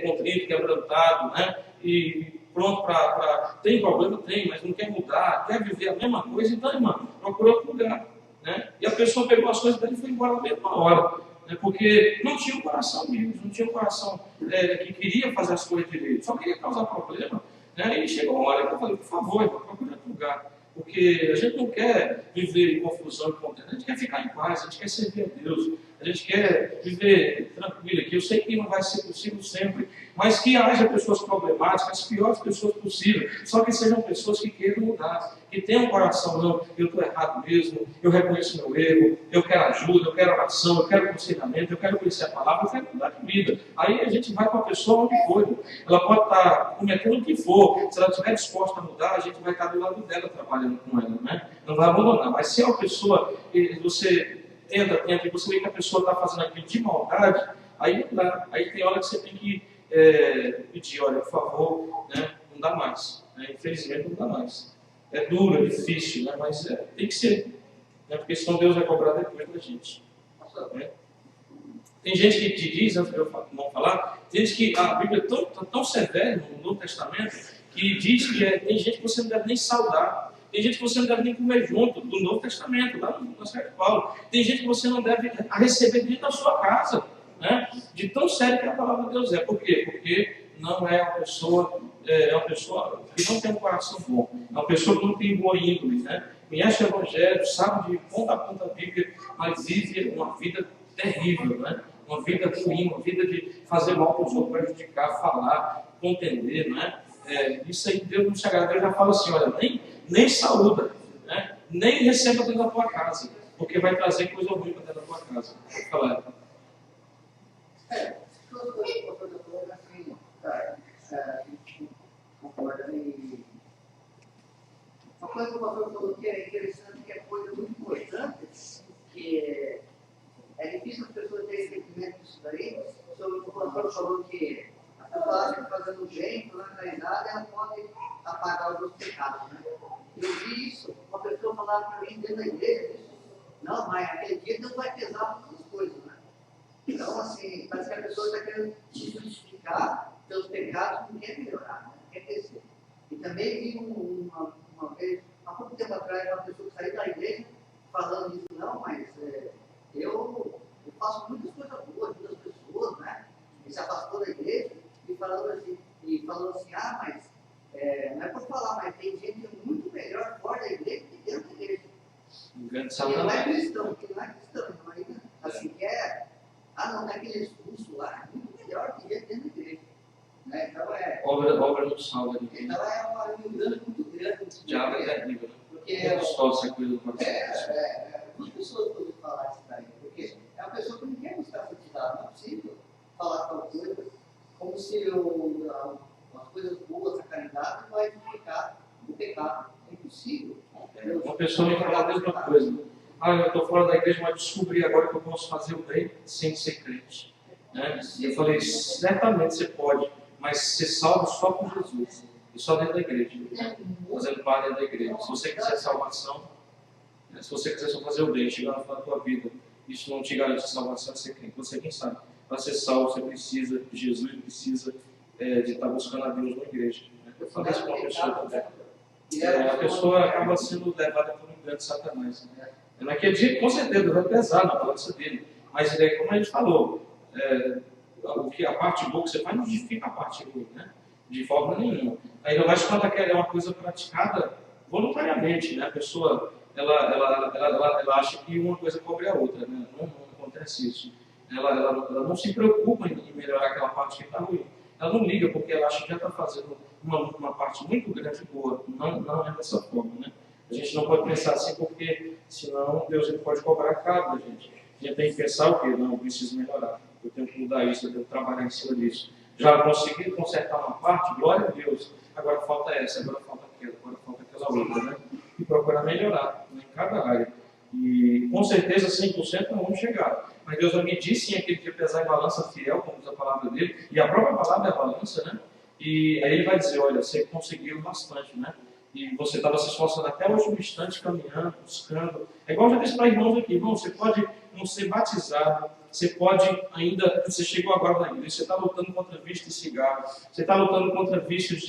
contrito, quebrantado, né? E pronto para... Tem problema? Tem, mas não quer mudar, quer viver a mesma coisa, então, irmão, procura outro lugar. Né? E a pessoa pegou as coisas dele e foi embora na mesma hora. Né? Porque não tinha um coração humilde, não tinha um coração que queria fazer as coisas direito, só queria causar problema. Né? E chegou uma hora que eu falei, por favor, irmão, procura outro lugar. Porque a gente não quer viver em confusão e contenda, a gente quer ficar em paz, a gente quer servir a Deus, A gente quer viver tranquilo aqui. Eu sei que não vai ser possível sempre, mas que haja pessoas problemáticas, as piores pessoas possíveis, só que sejam pessoas que queiram mudar, que tenham um coração, não, eu estou errado mesmo, eu reconheço meu erro, eu quero ajuda, eu quero oração, eu quero aconselhamento, eu quero conhecer a palavra, eu quero mudar de vida. Aí a gente vai com a pessoa onde for. Ela pode estar cometendo o que for, se ela estiver disposta a mudar, a gente vai estar do lado dela trabalhando com ela, né? Não vai abandonar. Mas se é uma pessoa, você tenta, e você vê que a pessoa está fazendo aquilo de maldade, aí não dá. Aí tem hora que você tem que pedir, olha, por favor, né, não dá mais. Né, infelizmente não dá mais. É duro, é difícil, né, mas tem que ser. Né, porque senão Deus vai cobrar depois da gente. Né? Tem gente que diz, antes de eu não falar, tem gente que a Bíblia é tão severa no Novo Testamento, que diz que tem gente que você não deve nem saudar. Tem gente que você não deve nem comer junto, do Novo Testamento, lá no Evangelho de Paulo. Tem gente que você não deve receber dentro da sua casa, né? De tão sério que a palavra de Deus é. Por quê? Porque não é uma pessoa que não tem um coração bom. É uma pessoa que não tem boa índole, né? Conhece o Evangelho, sabe de ponta a ponta a Bíblia, mas vive uma vida terrível, né? Uma vida ruim, uma vida de fazer mal para os outros, prejudicar, falar, contender, né? Isso aí Deus não se agrada. Deus já fala assim, olha, nem saúda, né? Nem receba dentro da tua casa, porque vai trazer coisa ruim para dentro da tua casa. Vou falar. Duas coisas que o pastor falou, assim, a gente concorda em... Uma coisa que o pastor falou que é interessante, que é coisa muito importante, que é difícil as pessoas terem entendimento disso daí, sobre o que o pastor falou que as pessoas acham que fazendo jeito, na realidade, ela pode apagar os seus pecados, né? Eu vi isso, uma pessoa falava para mim dentro da igreja, não, mas aquele dia Deus vai pesar muitas coisas, né? Então, assim, parece que a pessoa está querendo se justificar pelos pecados, não quer melhorar, né? Quer crescer. E também vi uma vez, há pouco tempo atrás, uma pessoa que saiu da igreja falando isso, não, mas eu faço muitas coisas boas, muitas pessoas, né? E se afastou da igreja e falando assim, mas não é por falar, mas tem gente muito melhor fora da igreja que dentro da igreja. Que não é cristão, mas assim, não tem aquele expulso lá, é muito melhor que gente dentro da igreja. Né? Então obra não salva de quem. Então é uma humildade muito grande. Diabo é terrível, né? Porque essa coisa do coração. Muitas pessoas podem falar isso daí, porque é uma pessoa que não quer buscar santidade, não é possível falar tal coisa, como se as coisas boas, a caridade, vai justificar o pecado. É impossível. Uma pessoa me fala a mesma coisa. Eu estou fora da igreja, mas descobri agora que eu posso fazer o bem sem ser crente. Né? Eu falei, certamente você pode, mas ser salvo só por Jesus. E só dentro da igreja. Fazendo parte dentro da igreja. Se você quiser salvação, se você quiser só fazer o bem, chegar no final da tua vida, isso não te garante salvação de ser crente. Você quem sabe. Para ser salvo, você precisa de Jesus, precisa de estar buscando a Deus na igreja. Eu falei isso para uma pessoa também. A pessoa acaba sendo levada por um engano de Satanás. Naquele dia, com certeza, vai pesar na balança dele. Mas, como a gente falou, a parte boa que você faz não justifica a parte ruim, né? De forma nenhuma. Ainda mais quando é uma coisa praticada voluntariamente, né? A pessoa ela acha que uma coisa cobre a outra, né? Não acontece isso. Ela não se preocupa em melhorar aquela parte que está ruim. Ela não liga porque ela acha que já está fazendo uma parte muito grande boa. Não é dessa forma, né? A gente não pode pensar assim porque senão Deus ele pode cobrar caro da gente. A gente tem que pensar o quê? Não, eu preciso melhorar. Eu tenho que mudar isso, eu tenho que trabalhar em cima disso. Já consegui consertar uma parte, glória a Deus. Agora falta essa, agora falta aquela, agora falta aquela outra, né? E procurar melhorar em cada área. E com certeza 100% não vamos chegar. Mas Deus vai medir sim aquele dia pesar em balança fiel, como diz a palavra dele. E a própria palavra é a balança, né? E aí ele vai dizer, olha, você conseguiu bastante, né? E você estava se esforçando até o último instante, caminhando, buscando. É igual eu já disse para irmãos aqui, irmão, você pode não ser batizado, você pode ainda, você chegou agora na igreja, você está lutando contra vício de cigarro, você está lutando contra vícios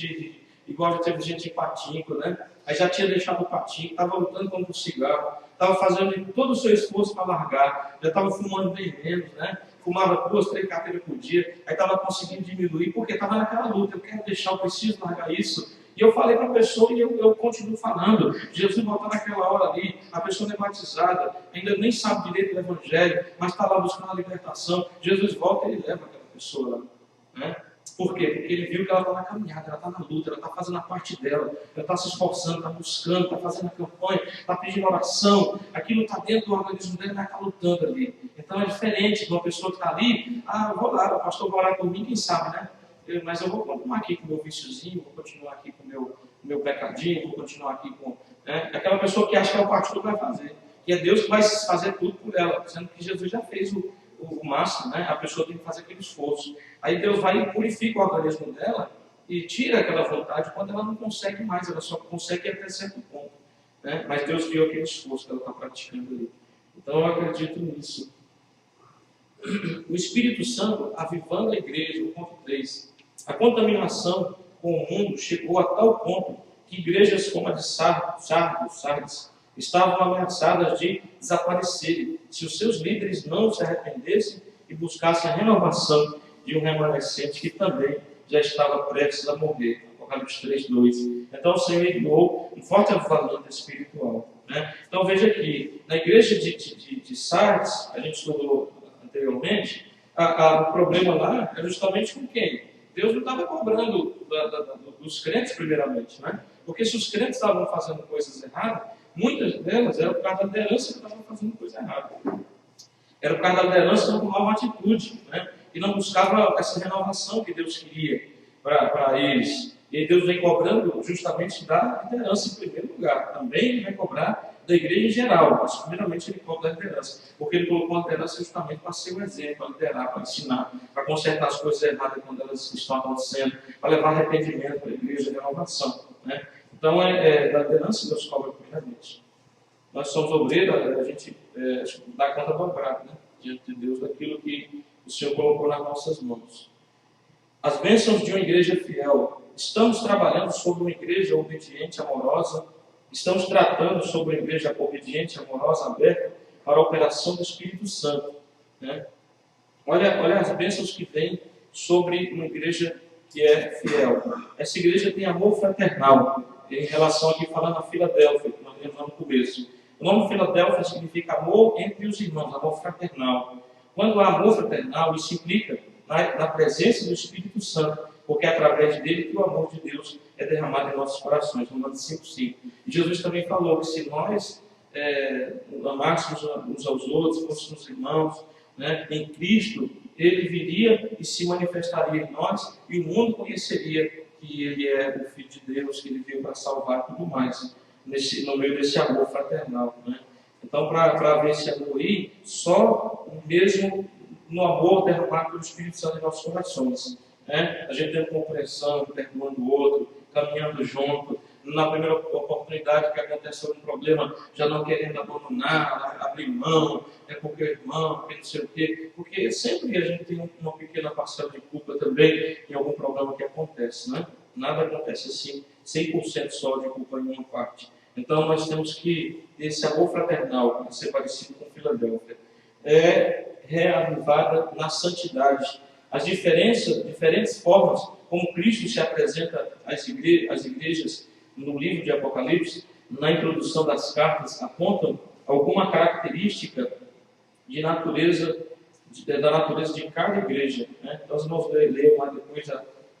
igual já teve gente de patinco, né? Aí já tinha deixado o patinco, estava lutando contra o cigarro, estava fazendo todo o seu esforço para largar, já estava fumando bem menos, né? Fumava 2, 3 carteiras por dia, aí estava conseguindo diminuir, porque estava naquela luta, eu quero deixar, eu preciso largar isso. E eu falei para a pessoa e eu continuo falando. Jesus voltar naquela hora ali, a pessoa não é batizada, ainda nem sabe direito do Evangelho, mas está lá buscando a libertação. Jesus volta e ele leva aquela pessoa lá. Né? Por quê? Porque ele viu que ela está na caminhada, ela está na luta, ela está fazendo a parte dela, ela está se esforçando, está buscando, está fazendo a campanha, está pedindo oração, aquilo está dentro do organismo dela, ela está lutando ali. Então é diferente de uma pessoa que está ali, eu vou lá, o pastor vai orar por mim, quem sabe, né? Mas eu vou continuar aqui com o meu viciozinho, vou continuar aqui com o meu pecadinho, vou continuar aqui com... Né? Aquela pessoa que acha que é o pastor que vai fazer, que é Deus que vai fazer tudo por ela, sendo que Jesus já fez o máximo, né? A pessoa tem que fazer aquele esforço. Aí Deus vai e purifica o organismo dela e tira aquela vontade quando ela não consegue mais, ela só consegue até certo ponto. Né? Mas Deus viu aquele esforço que ela está praticando ali. Então eu acredito nisso. O Espírito Santo avivando a igreja, o ponto 3. A contaminação com o mundo chegou a tal ponto que igrejas como a de Sardes estavam ameaçadas de desaparecerem se os seus líderes não se arrependessem e buscassem a renovação de um remanescente que também já estava prestes a morrer. Apocalipse 3:2. Então o Senhor enviou um forte avivamento espiritual. Né? Então veja aqui, na igreja de Sardes, a gente estudou anteriormente, o problema lá é justamente com quem? Deus não estava cobrando dos crentes primeiramente, né? Porque se os crentes estavam fazendo coisas erradas, muitas delas eram por causa da liderança que estavam fazendo coisa errada. Era por causa da liderança que não tomava uma atitude, né? E não buscava essa renovação que Deus queria para eles. E Deus vem cobrando justamente da liderança em primeiro lugar. Também Ele vai cobrar da igreja em geral, mas primeiramente Ele cobra da liderança. Porque Ele colocou a liderança justamente para ser um exemplo, para liderar, para ensinar, para consertar as coisas erradas quando elas estão acontecendo, para levar arrependimento para a igreja, renovação. Né? Então da liderança Deus cobra primeiramente. Nós somos obreiros, a gente dá conta dobrada, né? Diante de Deus, daquilo que o Senhor colocou nas nossas mãos. As bênçãos de uma igreja fiel. Estamos trabalhando sobre uma igreja obediente, amorosa. Estamos tratando sobre uma igreja obediente, amorosa, aberta para a operação do Espírito Santo. Né? Olha as bênçãos que vêm sobre uma igreja que é fiel. Essa igreja tem amor fraternal. Em relação aqui, falando a Filadélfia, que nós vimos no começo. O nome Filadélfia significa amor entre os irmãos, amor fraternal. Quando há amor fraternal, isso implica na presença do Espírito Santo, porque é através dele que o amor de Deus é derramado em nossos corações. Romanos 5:5. E Jesus também falou que se nós amássemos uns aos outros, fôssemos irmãos, né, em Cristo, ele viria e se manifestaria em nós, e o mundo conheceria que ele é o Filho de Deus, que ele veio para salvar tudo mais, no meio desse amor fraternal. Né? Então, para haver esse amor aí, só mesmo no amor derramado pelo Espírito Santo em nossos corações. Né? A gente tendo compreensão, perdoando o outro, caminhando junto. Na primeira oportunidade que aconteceu um problema, já não querendo abandonar, abrir mão, porque o irmão, porque não sei o quê. Porque sempre a gente tem uma pequena parcela de culpa também em algum problema que acontece. Né? Nada acontece assim, 100% só de culpa em uma parte. Então nós temos que ter esse amor fraternal, ser parecido com Filadélfia, reavivada na santidade. As diferentes formas como Cristo se apresenta às igrejas no livro de Apocalipse, na introdução das cartas, apontam alguma característica da natureza de cada igreja. Né? Então, os irmãos leiam lá depois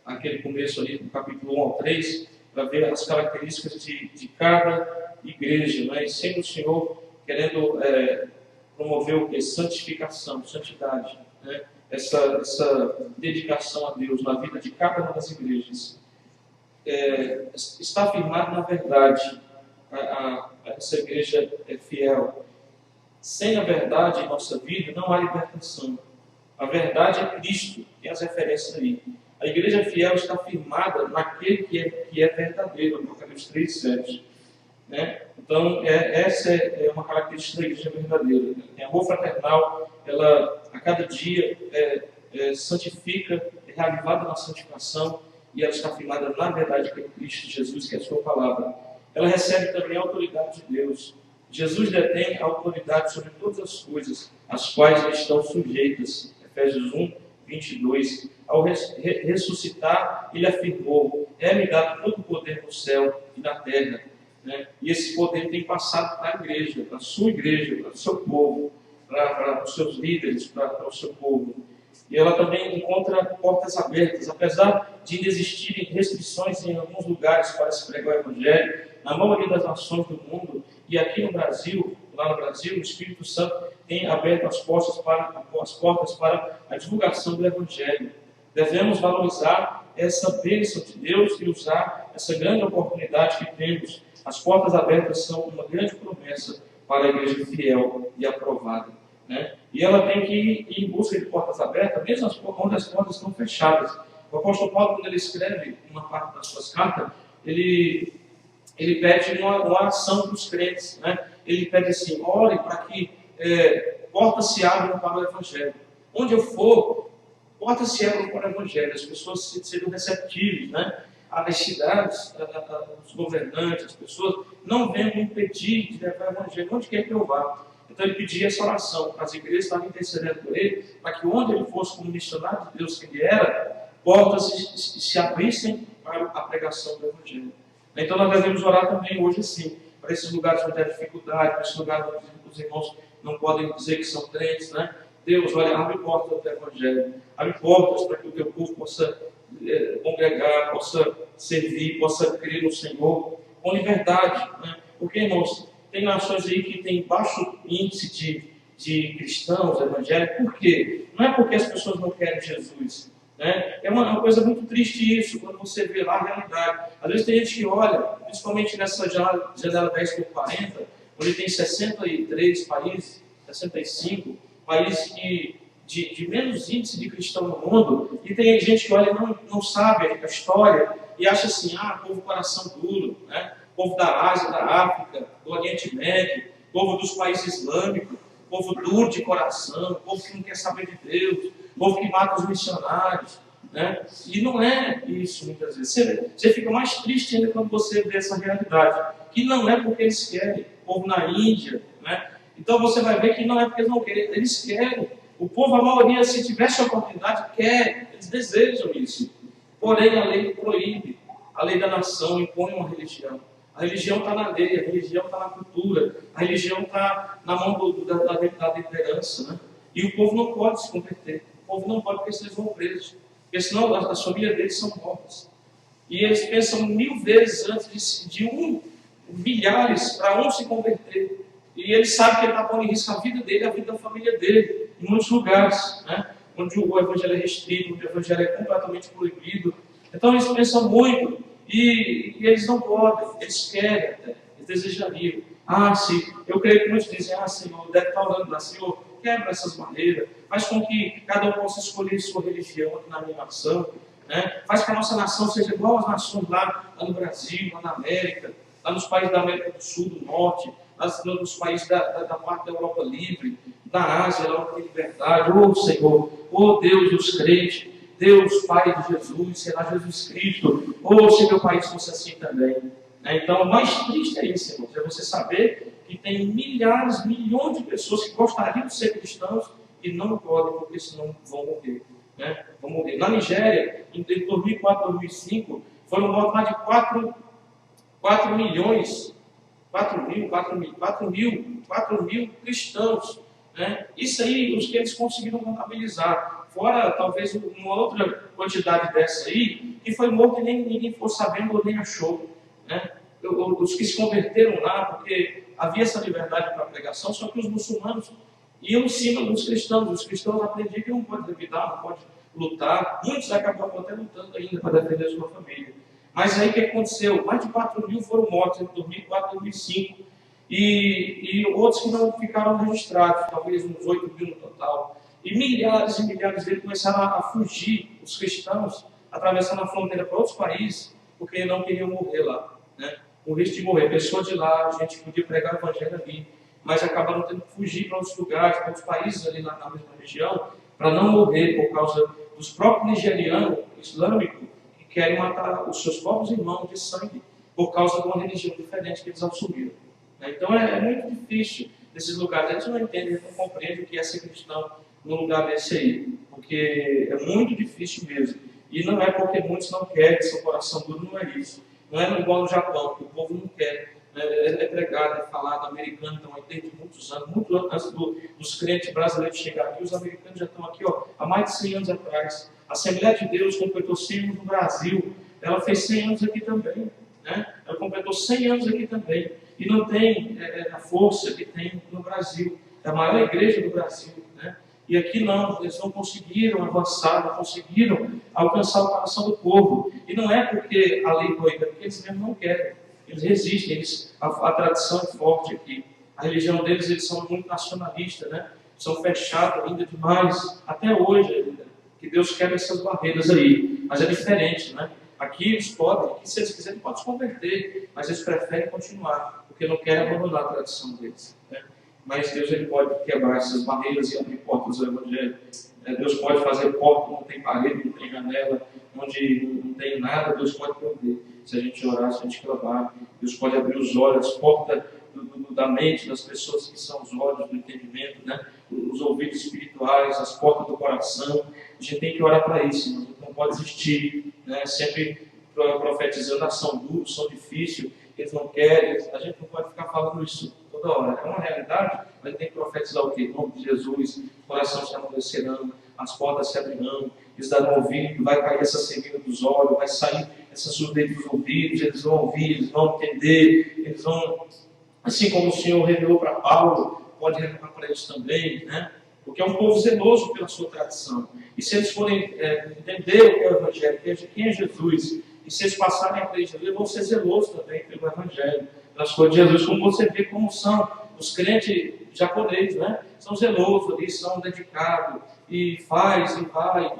aquele começo ali do capítulo 1 ao 3, para ver as características de cada igreja. Né? E sempre o Senhor querendo promover o que? Santificação, santidade. Né? Essa dedicação a Deus na vida de cada uma das igrejas. Está firmado na verdade. Essa igreja é fiel. Sem a verdade em nossa vida não há libertação. A verdade é Cristo, tem as referências aí. A igreja fiel está firmada naquele que é verdadeiro, Apocalipse 3:7. Né? Então, essa é uma característica da igreja verdadeira. Tem amor fraternal, ela a cada dia santifica, é reavivada na santificação, e ela está firmada na verdade que é Cristo Jesus, que é a sua palavra. Ela recebe também a autoridade de Deus. Jesus detém a autoridade sobre todas as coisas, as quais lhe estão sujeitas. Efésios 1:22. A ao ressuscitar, ele afirmou: é-me dado todo o poder no céu e na terra. Né? E esse poder tem passado para a igreja, para a sua igreja, para o seu povo, para os seus líderes, para o seu povo. E ela também encontra portas abertas, apesar de existirem restrições em alguns lugares para se pregar o Evangelho, na maioria das nações do mundo, e aqui no Brasil, lá no Brasil, o Espírito Santo tem aberto as portas para a divulgação do Evangelho. Devemos valorizar essa bênção de Deus e usar essa grande oportunidade que temos. As portas abertas são uma grande promessa para a igreja fiel e aprovada. Né? E ela tem que ir em busca de portas abertas, mesmo quando as portas estão fechadas. O apóstolo Paulo, quando ele escreve uma parte das suas cartas, ele pede uma ação dos crentes. Né? Ele pede assim: ore para que portas se abram para o Evangelho. Onde eu for, portas se abram para o Evangelho, as pessoas sejam receptivas, né? As cidades, os governantes, as pessoas não venham me impedir de levar o Evangelho onde quer que eu vá. Então ele pedia essa oração para as igrejas estarem intercedendo por ele, para que onde ele fosse como missionário de Deus que ele era, portas se abrissem para a pregação do Evangelho. Então nós devemos orar também hoje assim, para esses lugares onde há dificuldade, para esses lugares onde os irmãos não podem dizer que são crentes, né? Deus, olha, abre portas do Evangelho, abre portas para que o teu povo possa congregar, possa servir, possa crer no Senhor com liberdade, né? Porque, irmãos, tem nações aí que têm baixo índice de cristãos evangélicos. Por quê? Não é porque as pessoas não querem Jesus, né? É uma coisa muito triste isso, quando você vê lá a realidade. Às vezes tem gente que olha, principalmente nessa janela 10 por 40, onde tem 63 países, 65 países de menos índice de cristão no mundo, e tem gente que olha e não sabe a história e acha assim: povo coração duro, né? Povo da Ásia, da África, do Oriente Médio, povo dos países islâmicos, povo duro de coração, povo que não quer saber de Deus, povo que mata os missionários, né? E não é isso muitas vezes. Você fica mais triste ainda quando você vê essa realidade, que não é porque eles querem. Povo na Índia, né? Então você vai ver que não é porque eles não querem, eles querem. O povo, a maioria, se tivesse a oportunidade, quer, eles desejam isso. Porém, a lei proíbe, a lei da nação impõe uma religião. A religião está na lei, a religião está na cultura, a religião está na mão da liderança, né? E o povo não pode se converter, o povo não pode, porque eles vão presos, porque senão as famílias deles são mortas. E eles pensam 1000 vezes antes de milhares para um se converter. E ele sabe que ele está pondo em risco a vida dele, a vida da família dele, em muitos lugares, né? Onde o Evangelho é restrito, onde o Evangelho é completamente proibido. Então eles pensam muito, e eles não podem, eles querem até, eles desejariam. Sim, eu creio que muitos dizem: Senhor, deve estar orando lá, Senhor, quebra essas barreiras, faz com que cada um possa escolher sua religião aqui na minha nação, né? Faz que a nossa nação seja igual às nações lá no Brasil, lá na América, lá nos países da América do Sul, do Norte, nos países da parte da Europa livre, da Ásia, lá onde tem liberdade. Senhor, Deus dos crentes, Deus Pai de Jesus, será Jesus Cristo. Se meu país fosse assim também. Então, o mais triste é isso, irmãos, é você saber que tem milhares, milhões de pessoas que gostariam de ser cristãos e não podem, porque senão vão morrer. Né? Vão morrer. Na Nigéria, em 2004, 2005, foram mortos mais de 4 mil cristãos. Né? Isso aí, os que eles conseguiram contabilizar. Fora, talvez, uma outra quantidade dessa aí, que foi morto e nem ninguém ficou sabendo ou nem achou. Né? Os que se converteram lá, porque havia essa liberdade para a pregação, só que os muçulmanos iam em cima dos cristãos. Os cristãos aprendiam que não pode revidar, não pode lutar. Muitos acabaram até lutando ainda para defender a sua família. Mas aí o que aconteceu? Mais de 4 mil foram mortos entre 2004 e 2005. E outros que não ficaram registrados, talvez uns 8 mil no total. E milhares deles começaram a fugir, os cristãos, atravessando a fronteira para outros países, porque não queriam morrer lá. Né? O risco de morrer. Pessoas de lá, a gente podia pregar o evangelho ali, mas acabaram tendo que fugir para outros lugares, para outros países ali na mesma região, para não morrer por causa dos próprios nigerianos islâmicos que querem matar os seus próprios irmãos de sangue por causa de uma religião diferente que eles assumiram. Então é muito difícil nesses lugares. Eles não entendem, eles não compreendem o que é ser cristão num lugar desse aí, porque é muito difícil mesmo. E não é porque muitos não querem, seu coração duro, não é isso. Não é igual no Japão, que o povo não quer. É pregado, é falado, americano estão aí desde muitos anos, muito antes dos crentes brasileiros chegarem aqui, os americanos já estão aqui há mais de 100 anos atrás. A Assembleia de Deus completou 100 anos no Brasil, ela fez 100 anos aqui também. Né? Ela completou 100 anos aqui também. E não tem a força que tem no Brasil. É a maior igreja do Brasil. Né? E aqui não, eles não conseguiram avançar, não conseguiram alcançar o coração do povo. E não é porque a lei proíbe, é porque eles mesmo não querem. Eles resistem, a tradição é forte aqui. A religião deles, eles são muito nacionalistas, né? São fechados ainda demais, até hoje ainda. Que Deus quebra essas barreiras aí. Mas é diferente, né? Aqui eles podem, aqui, se eles quiserem, podem se converter, mas eles preferem continuar, porque não querem abandonar a tradição deles. Né? Mas Deus ele pode quebrar essas barreiras e abrir portas do Evangelho. Deus pode fazer porta onde não tem parede, não tem janela, onde não tem nada, Deus pode prover. Se a gente orar, se a gente clamar, Deus pode abrir os olhos, as portas da mente das pessoas que são os olhos do entendimento, né? Os ouvidos espirituais, as portas do coração. A gente tem que orar para isso, irmãos. Não pode desistir, né? Sempre profetizando, são duros, são difíceis, eles não querem. A gente não pode ficar falando isso toda hora. É uma realidade, mas tem que profetizar o quê? Em nome de Jesus, o coração se amolecerão, as portas se abrirão, eles darão ouvido, vai cair essa cegueira dos olhos, vai sair essa surdez dos ouvidos, eles vão ouvir, eles vão entender, eles vão, assim como o Senhor revelou para Paulo, pode revelar para eles também, né? Porque é um povo zeloso pela sua tradição. E se eles forem entender o que é o Evangelho, quem é Jesus, e se eles passarem a crer em Jesus, vão ser zelosos também pelo Evangelho, pelas coisas de Jesus, como você vê como são os crentes japoneses, né? São zelosos ali, são dedicados, e faz, e vai.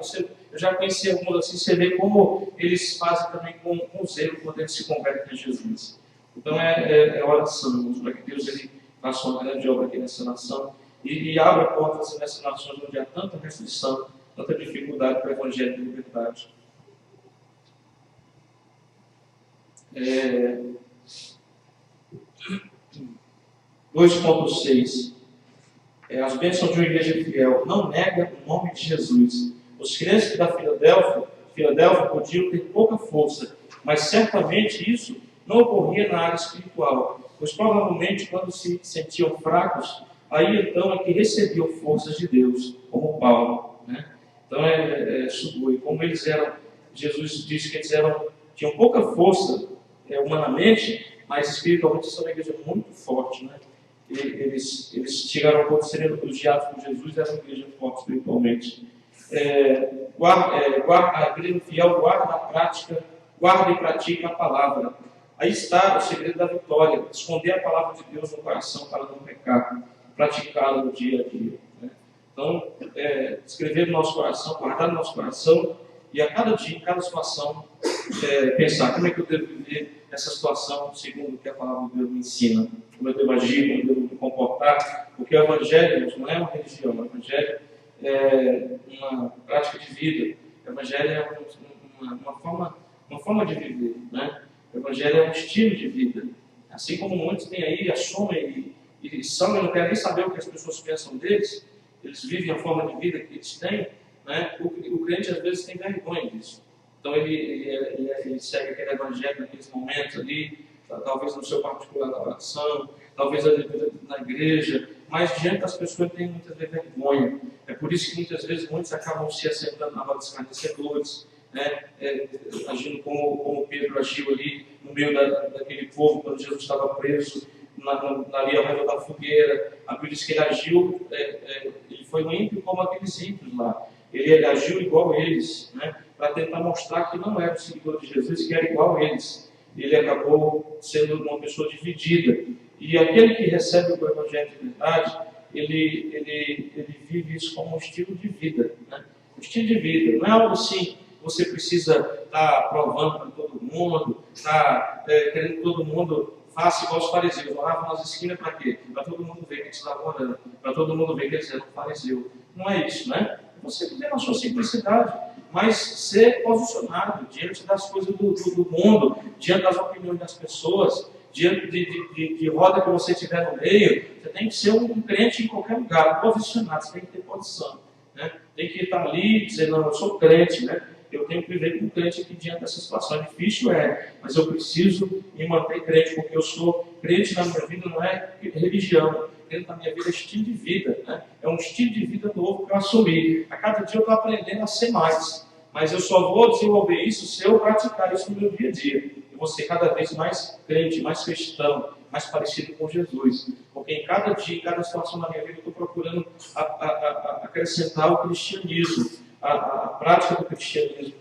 Eu já conheci alguns assim, você vê como eles fazem também com zelo quando eles se convertem a Jesus. Então é oração, para que Deus ele faça uma grande obra aqui nessa nação e abra portas nessas nações onde há tanta restrição, tanta dificuldade para o Evangelho de liberdade. 2.6 as bênçãos de uma igreja fiel. Não nega o nome de Jesus. Os crentes da Filadélfia podiam ter pouca força, mas certamente isso não ocorria na área espiritual, pois provavelmente quando se sentiam fracos, aí então é que recebiam forças de Deus, como Paulo. Né? Então e como eles eram, Jesus disse que eles tinham pouca força humanamente, mas espiritualmente são uma igreja muito forte. Né? Eles chegaram ao ponto de serem elogiados por Jesus, eram uma igreja forte espiritualmente. A igreja fiel guarda e pratica a palavra. Aí está o segredo da vitória: esconder a palavra de Deus no coração para não pecar, praticá-la no dia a dia. Né? Então, escrever no nosso coração, guardar no nosso coração, e a cada dia, em cada situação, pensar como é que eu devo viver essa situação segundo o que a palavra de Deus me ensina, como eu devo agir, como eu devo me comportar, porque o Evangelho não é uma religião, o Evangelho é uma prática de vida, o Evangelho é uma forma de viver, né? O Evangelho é um estilo de vida, assim como muitos têm aí, assumem e são, e não querem nem saber o que as pessoas pensam deles, eles vivem a forma de vida que eles têm, né? O crente às vezes tem vergonha disso. Então ele segue aquele evangelho naqueles momentos ali, talvez no seu particular na oração, talvez na igreja, mas diante das pessoas ele tem muitas vezes vergonha. É por isso que muitas vezes muitos acabam se assentando na roda dos escarnecedores, né? Agindo como Pedro agiu ali no meio daquele povo quando Jesus estava preso ali ao redor da fogueira. A Bíblia diz que ele agiu, ele foi ímpio como aqueles ímpios lá. Ele agiu igual a eles, né? Para tentar mostrar que não era o seguidor de Jesus, que era igual a eles. Ele acabou sendo uma pessoa dividida. E aquele que recebe o Evangelho de verdade, ele vive isso como um estilo de vida. Né? Um estilo de vida. Não é algo assim, você precisa estar provando para todo mundo, querendo que todo mundo faça igual os fariseus. Oravam nas esquinas para quê? Para todo mundo ver que eles estavam orando, para todo mundo ver que eles eram fariseu. Não é isso, né? Você viver na sua simplicidade, mas ser posicionado diante das coisas do mundo, diante das opiniões das pessoas, diante de roda que você tiver no meio. Você tem que ser um crente em qualquer lugar, posicionado, você tem que ter posição. né? Tem que estar ali e dizer, não, eu sou crente, né? Eu tenho que viver como crente aqui diante dessa situação. Difícil mas eu preciso me manter crente, porque eu sou crente na minha vida, não é religião. Crente na minha vida é estilo de vida, né? É um estilo de vida novo que eu assumi. A cada dia eu estou aprendendo a ser mais. Mas eu só vou desenvolver isso se eu praticar isso no meu dia a dia. Eu vou ser cada vez mais crente, mais cristão, mais parecido com Jesus. Porque em cada dia, em cada situação da minha vida, eu estou procurando acrescentar o cristianismo, a prática do cristianismo,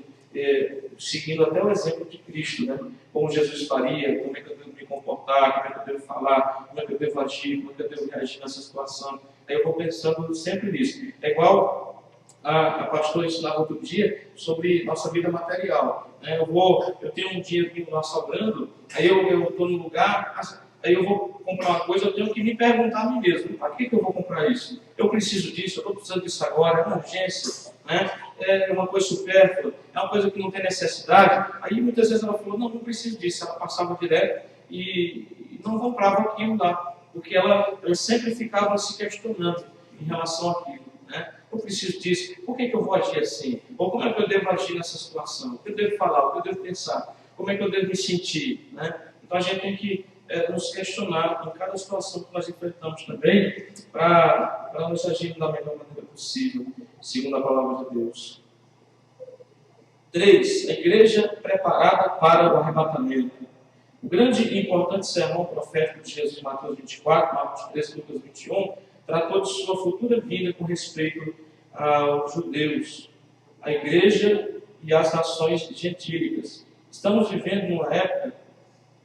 seguindo até o exemplo de Cristo, né? Como Jesus faria, como é que eu devo me comportar, como é que eu devo falar, como é que eu devo agir, como é que eu devo reagir nessa situação. Aí eu vou pensando sempre nisso. É igual a pastora ensinava outro dia sobre nossa vida material, né? Eu tenho um dinheirinho lá sobrando, aí eu estou num lugar, aí eu vou comprar uma coisa, eu tenho que me perguntar a mim mesmo, para que eu vou comprar isso? Eu preciso disso, eu estou precisando disso agora, é uma urgência, né? É uma coisa supérflua, é uma coisa que não tem necessidade. Aí muitas vezes ela falou, não preciso disso, ela passava direto e não comprava aquilo lá, porque ela sempre ficava se questionando em relação àquilo, né? Eu preciso disso, por que eu vou agir assim? Ou como é que eu devo agir nessa situação? O que eu devo falar? O que eu devo pensar? Como é que eu devo me sentir? Né? Então a gente tem que nos questionar em cada situação que nós enfrentamos também, para nos agir da melhor maneira possível, segundo a palavra de Deus. 3. A igreja preparada para o arrebatamento. O grande e importante sermão profético de Jesus em Mateus 24, Marcos 13 e Lucas 21, tratou de sua futura vinda com respeito aos judeus, à igreja e às nações gentílicas. Estamos vivendo uma época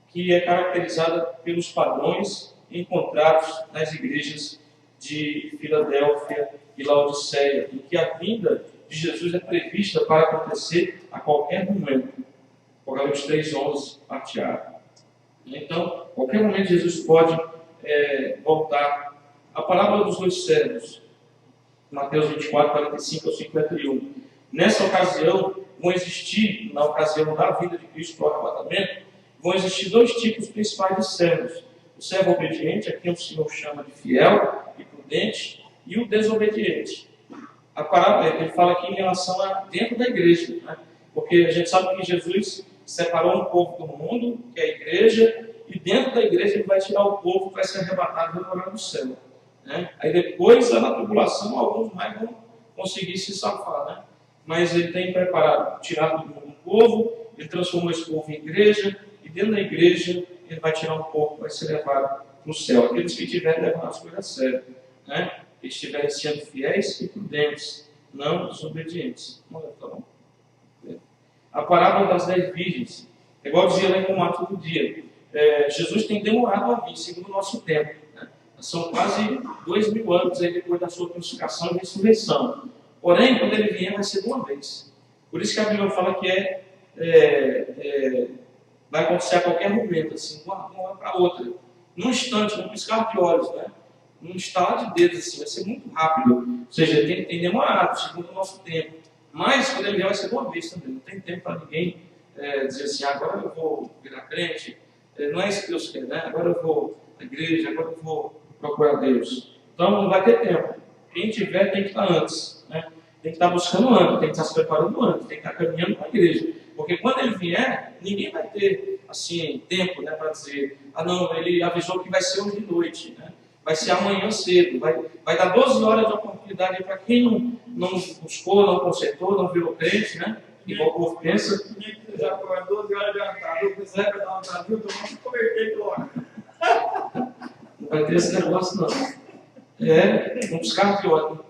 que é caracterizada pelos padrões encontrados nas igrejas de Filadélfia e Laodiceia, em que a vinda de Jesus é prevista para acontecer a qualquer momento. Apocalipse 3:11, parte A. Então, a qualquer momento Jesus pode voltar. A parábola dos dois servos, Mateus 24, 45 ao 51. Nessa ocasião, vão existir, na ocasião da vinda de Cristo para o arrebatamento, vão existir dois tipos principais de servos. O servo obediente, a quem o Senhor chama de fiel e prudente, e o desobediente. A parábola, ele fala aqui em relação a dentro da igreja, né? Porque a gente sabe que Jesus separou um povo do mundo, que é a igreja, e dentro da igreja ele vai tirar o povo que vai ser arrebatado e vai morar no céu. Né? Aí depois, na tribulação, alguns mais vão conseguir se safar, né? Mas ele tem preparado, tirado do mundo um povo, ele transformou esse povo em igreja, e dentro da igreja ele vai tirar um povo que vai ser levado para o céu. Aqueles que tiverem levado as coisas a sério, né? Eles estiverem sendo fiéis e prudentes, não desobedientes. Tá bom? A parábola das 10 virgens, igual dizia lá em Comar todo dia, Jesus tem demorado a vir, segundo o nosso tempo. Né? São quase 2.000 anos aí depois da sua crucificação e ressurreição. Porém, quando ele vier, vai ser de uma vez. Por isso que a Bíblia fala que vai acontecer a qualquer momento, assim, de uma hora para outra. Num instante, num piscar de olhos, né? Num estalar de dedos, assim, vai ser muito rápido. Ou seja, tem demorado, segundo o nosso tempo. Mas, quando ele vier, vai ser de uma vez também. Não tem tempo para ninguém dizer assim, agora eu vou virar crente. Não é isso que Deus quer, né? Agora eu vou à igreja, agora eu vou procurar Deus. Então, não vai ter tempo. Quem tiver tem que estar antes, né? Tem que estar buscando antes, tem que estar se preparando antes, tem que estar caminhando para a igreja. Porque quando ele vier, ninguém vai ter assim, tempo, né, para dizer, não, ele avisou que vai ser hoje de noite, né? Vai ser amanhã cedo, vai dar 12 horas de oportunidade para quem não buscou, não consertou, não virou crente, né? Igual o povo pensa. Já foi 12 horas de jantar, eu precisava dar um Brasil, eu não convertei agora. Não vai ter esse negócio, não. Um piscar de olho.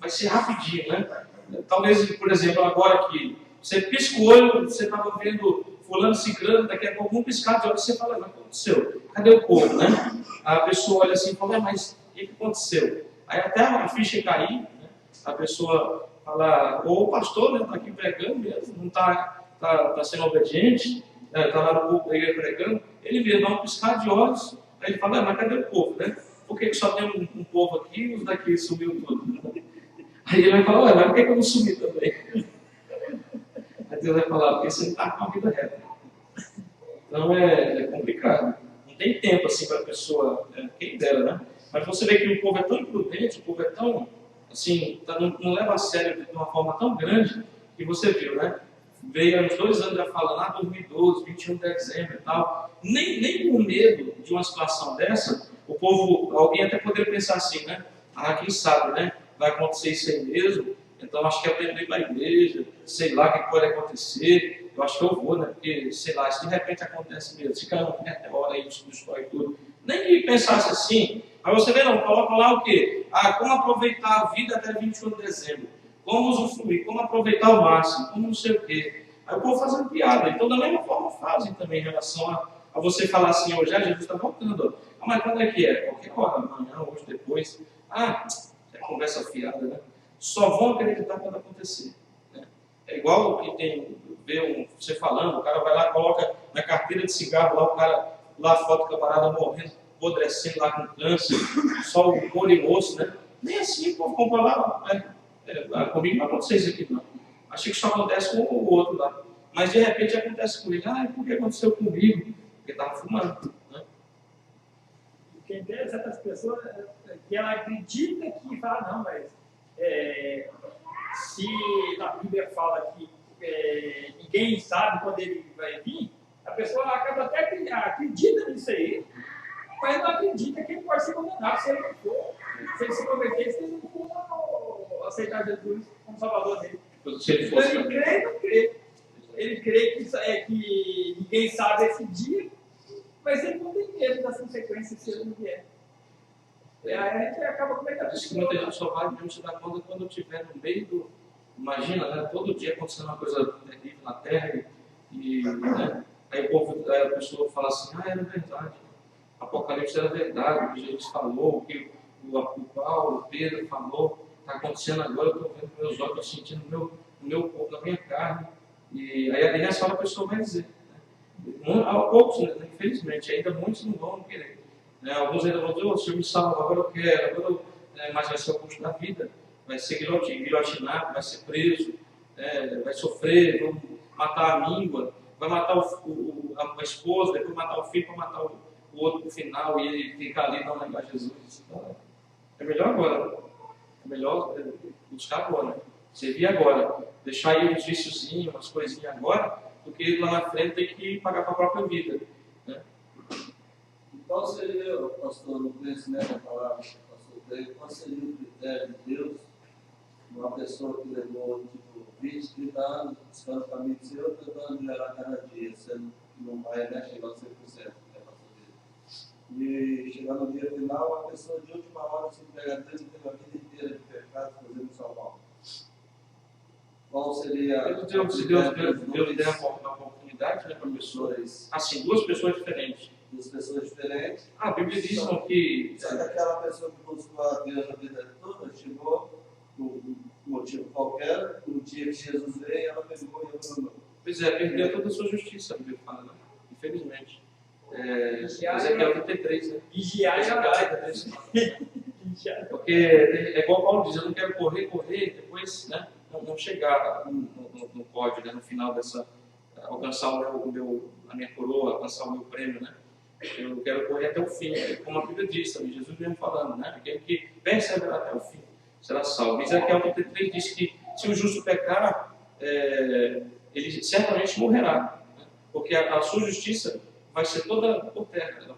Vai ser rapidinho, né? Talvez, por exemplo, agora que você pisca o olho, você estava vendo fulano ciclano, daqui a pouco um piscar de olho, você fala, mas o que aconteceu? Cadê o povo, né? A pessoa olha assim e fala, mas o que aconteceu? Aí até a ficha cair, né? A pessoa fala, ou o pastor está aqui pregando mesmo, não está sendo obediente, está lá no povo da igreja pregando, ele vê, dá um piscar de olhos, aí ele fala, mas cadê o povo, né? Por que só tem um povo aqui e os daqui sumiu tudo? Aí ele vai falar, mas por que eu não sumi também? Aí Deus vai falar, porque você não está com a vida reta. Então é complicado. Não tem tempo assim para a pessoa, quem dera, né? Mas você vê que o povo é tão imprudente, o povo é tão assim, não leva a sério de uma forma tão grande que você viu, né? Veio há uns 2 anos já falando, 2012, 21 de dezembro e tal. Nem com medo de uma situação dessa, o povo, alguém até poderia pensar assim, né? Quem sabe, né? Vai acontecer isso aí mesmo, então acho que é para ir para a igreja, sei lá o que pode acontecer, eu acho que eu vou, né? Porque, sei lá, se de repente acontece mesmo, se cai até hora aí, destrói tudo. Nem que pensasse assim, mas você vê, não, coloca lá o quê? Como aproveitar a vida até 21 de dezembro, como usufruir, como aproveitar o máximo, como não sei o quê. Aí o povo fazendo piada, então da mesma forma fazem também em relação a você falar assim, hoje Jesus está voltando, mas quando é que é? Qualquer hora, amanhã, hoje, depois. É conversa fiada, né? Só vão acreditar quando acontecer. Né? É igual que vê você falando, o cara vai lá, coloca na carteira de cigarro lá, o cara, lá a foto do camarada morrendo, apodrecendo lá com câncer, só o couro e osso, né? Nem assim o povo compra lá, comigo não aconteceu isso aqui não. Achei que só acontece com o outro lá. Mas de repente acontece com ele. Por que aconteceu comigo? Porque estava fumando. Né? O que é interessante das pessoas é que ela acredita que fala, não, mas se a Bíblia fala que ninguém sabe quando ele vai vir, a pessoa acaba até acredita nisso aí, mas não acredita que ele pode ser condenado se ele não for. Se ele se converter, se ele não for aceitar Jesus como salvador dele. Então ele crê e não crê. Ele crê que ninguém sabe esse dia, mas ele não tem medo das consequências se ele não vier. Aí a gente acaba cometendo. Diz que muita gente só vai mesmo se dar conta quando estiver no meio do. Imagina, né? Todo dia acontecendo uma coisa terrível na Terra né? Aí a pessoa fala assim, era verdade. Apocalipse era verdade, o que Jesus falou, o que o Paulo, o Pedro falou, está acontecendo agora, eu estou vendo com meus olhos, estou sentindo no meu corpo, na minha carne. E aí nessa hora a pessoa vai dizer. Né? Há poucos, né? Infelizmente, ainda muitos não vão querer. Né? Alguns ainda vão dizer, o Senhor me salva, agora eu quero, mas vai ser o custo da vida. Vai ser guilhotinado, vai ser preso, vai sofrer, vão matar a língua, vai matar a esposa, depois matar o filho, para matar o outro no final e ele ficar ali não negar Jesus. Então, é melhor agora. É melhor buscar agora. Servir agora. Deixar aí uns viciozinhos, umas coisinhas agora, do que lá na frente ter que pagar para a própria vida. Né? Qual seria, pastor, no conhecimento da palavra, pastor, qual seria o critério de Deus, uma pessoa que levou 20, 30 anos buscando o caminho de Deus, tentando melhorar cada dia, sendo que não vai chegar ao 100%, e chegar no dia final, a pessoa de última hora se entrega a Deus e teve a vida inteira de pecado, fazendo o seu mal. Qual seria Se Deus der a oportunidade, né, para pessoas, assim, duas pessoas diferentes. A Bíblia diz que... Será que aquela pessoa que buscou a Deus a vida toda chegou por um motivo qualquer, no dia que Jesus veio, ela pegou e abandonou? Pois perdeu toda a sua justiça, a Bíblia fala, né? Infelizmente. Ezequiel 33, né? Vigiar Porque é igual Paulo diz, eu não quero correr, depois, né, não chegar no pódio, né, no final dessa, alcançar a minha coroa, alcançar o meu prêmio, né? Eu quero correr até o fim, como a Bíblia diz também, Jesus mesmo falando, né? Aquele que perseverar até o fim será salvo. Ezequiel 33 diz que se o justo pecar, ele certamente morrerá, né? Porque a sua justiça vai ser toda por terra, ele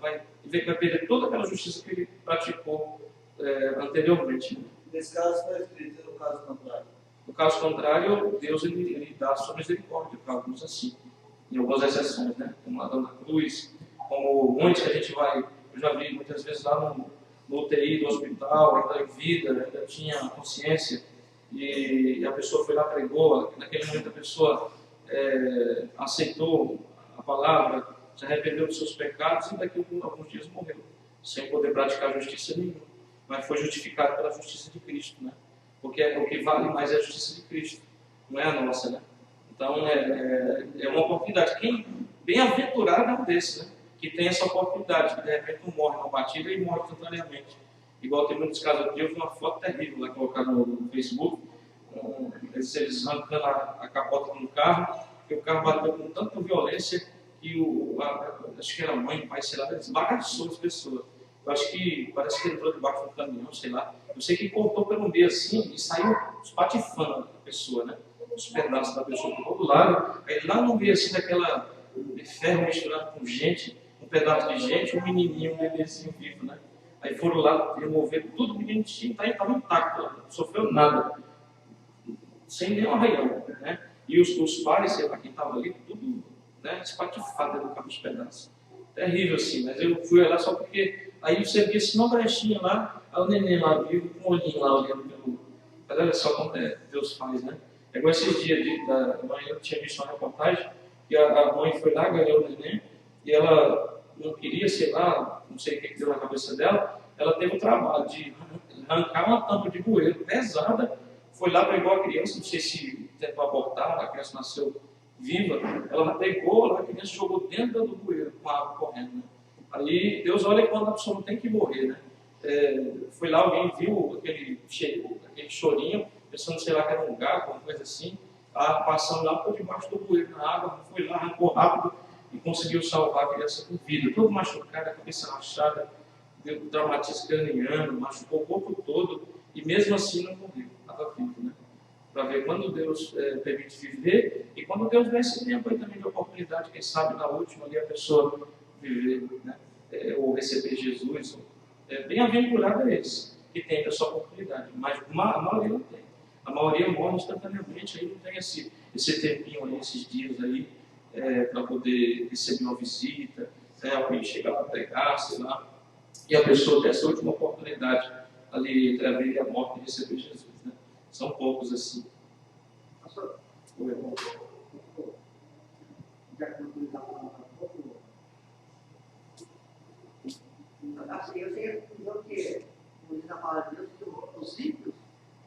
vai perder toda aquela justiça que ele praticou anteriormente. Nesse caso está escrito, e no caso contrário? No caso contrário, Deus ele dá a sua misericórdia para alguns assim, em algumas exceções, né? Como a Dona Cruz, como muitos que a gente eu já vi muitas vezes lá no UTI do hospital, ainda em vida, ainda tinha consciência, e a pessoa foi lá, pregou, naquele momento a pessoa aceitou a palavra, se arrependeu dos seus pecados e daqui a alguns dias morreu, sem poder praticar justiça nenhuma, mas foi justificado pela justiça de Cristo, né? Porque o que vale mais é a justiça de Cristo, não é a nossa, né? Então é uma oportunidade. Quem bem-aventurado é um desses, né? Que tem essa oportunidade, que de repente não morre numa batida e morre instantaneamente. Igual tem muitos casos aqui, eu vi uma foto terrível lá colocada no Facebook, eles arrancando a capota de um carro, que o carro bateu com tanta violência que acho que era mãe, pai, sei lá, esbagaçou as pessoas. Eu acho que parece que entrou debaixo de um caminhão, sei lá, Eu sei que cortou pelo meio assim e saiu espatifando a pessoa, né? Os pedaços da pessoa por todo lado. Aí lá no meio assim daquela ferro misturado com gente, um pedaço de gente, um menininho, um bebezinho vivo, né? Aí foram lá remover tudo, o menino estava intacto, não sofreu nada, sem nenhum arranhão, né? E os pais, sei lá, quem estava ali, tudo, né, espatifado no carro dos pedaços. Terrível assim, mas eu fui lá só porque aí você via assim, uma brechinha lá, aí o neném lá vivo, com o olhinho lá olhando pelo. Mas olha só como Deus faz, né? É igual esses dias da mãe, eu tinha visto uma reportagem que a mãe foi lá, ganhou o neném, e ela não queria, sei lá, não sei o que deu na cabeça dela, ela teve o trabalho de arrancar uma tampa de bueiro pesada, foi lá, pegou a criança, não sei se tentou abortar, a criança nasceu viva, ela pegou, a criança jogou dentro do bueiro com a água correndo, né? Aí Deus olha quando a pessoa não tem que morrer, né? Foi lá, alguém viu aquele chorinho, pensando, sei lá, que era um gato, uma coisa assim, passando lá por debaixo do bueiro na água, foi lá, arrancou rápido e conseguiu salvar a criança com vida, todo machucado, a cabeça rachada, deu traumatismo craniano, machucou o corpo todo, e mesmo assim não morreu, estava vivo, né? Para ver quando Deus permite viver e quando Deus dá esse tempo aí também de oportunidade, quem sabe na última ali a pessoa viver, né? Ou receber Jesus. Bem-aventurado é esse que tem essa oportunidade, mas a maioria não tem. A maioria morre instantaneamente, aí não tem esse tempinho aí, esses dias aí, para poder receber uma visita, alguém chegar para pregar, sei lá, e a pessoa ter essa última oportunidade ali entre a vida e a morte de receber Jesus, né? São poucos assim. Pastor, Oi. já que eu estava falando um pouco, assim, eu sei que, como diz a palavra de Deus, que os ímpios,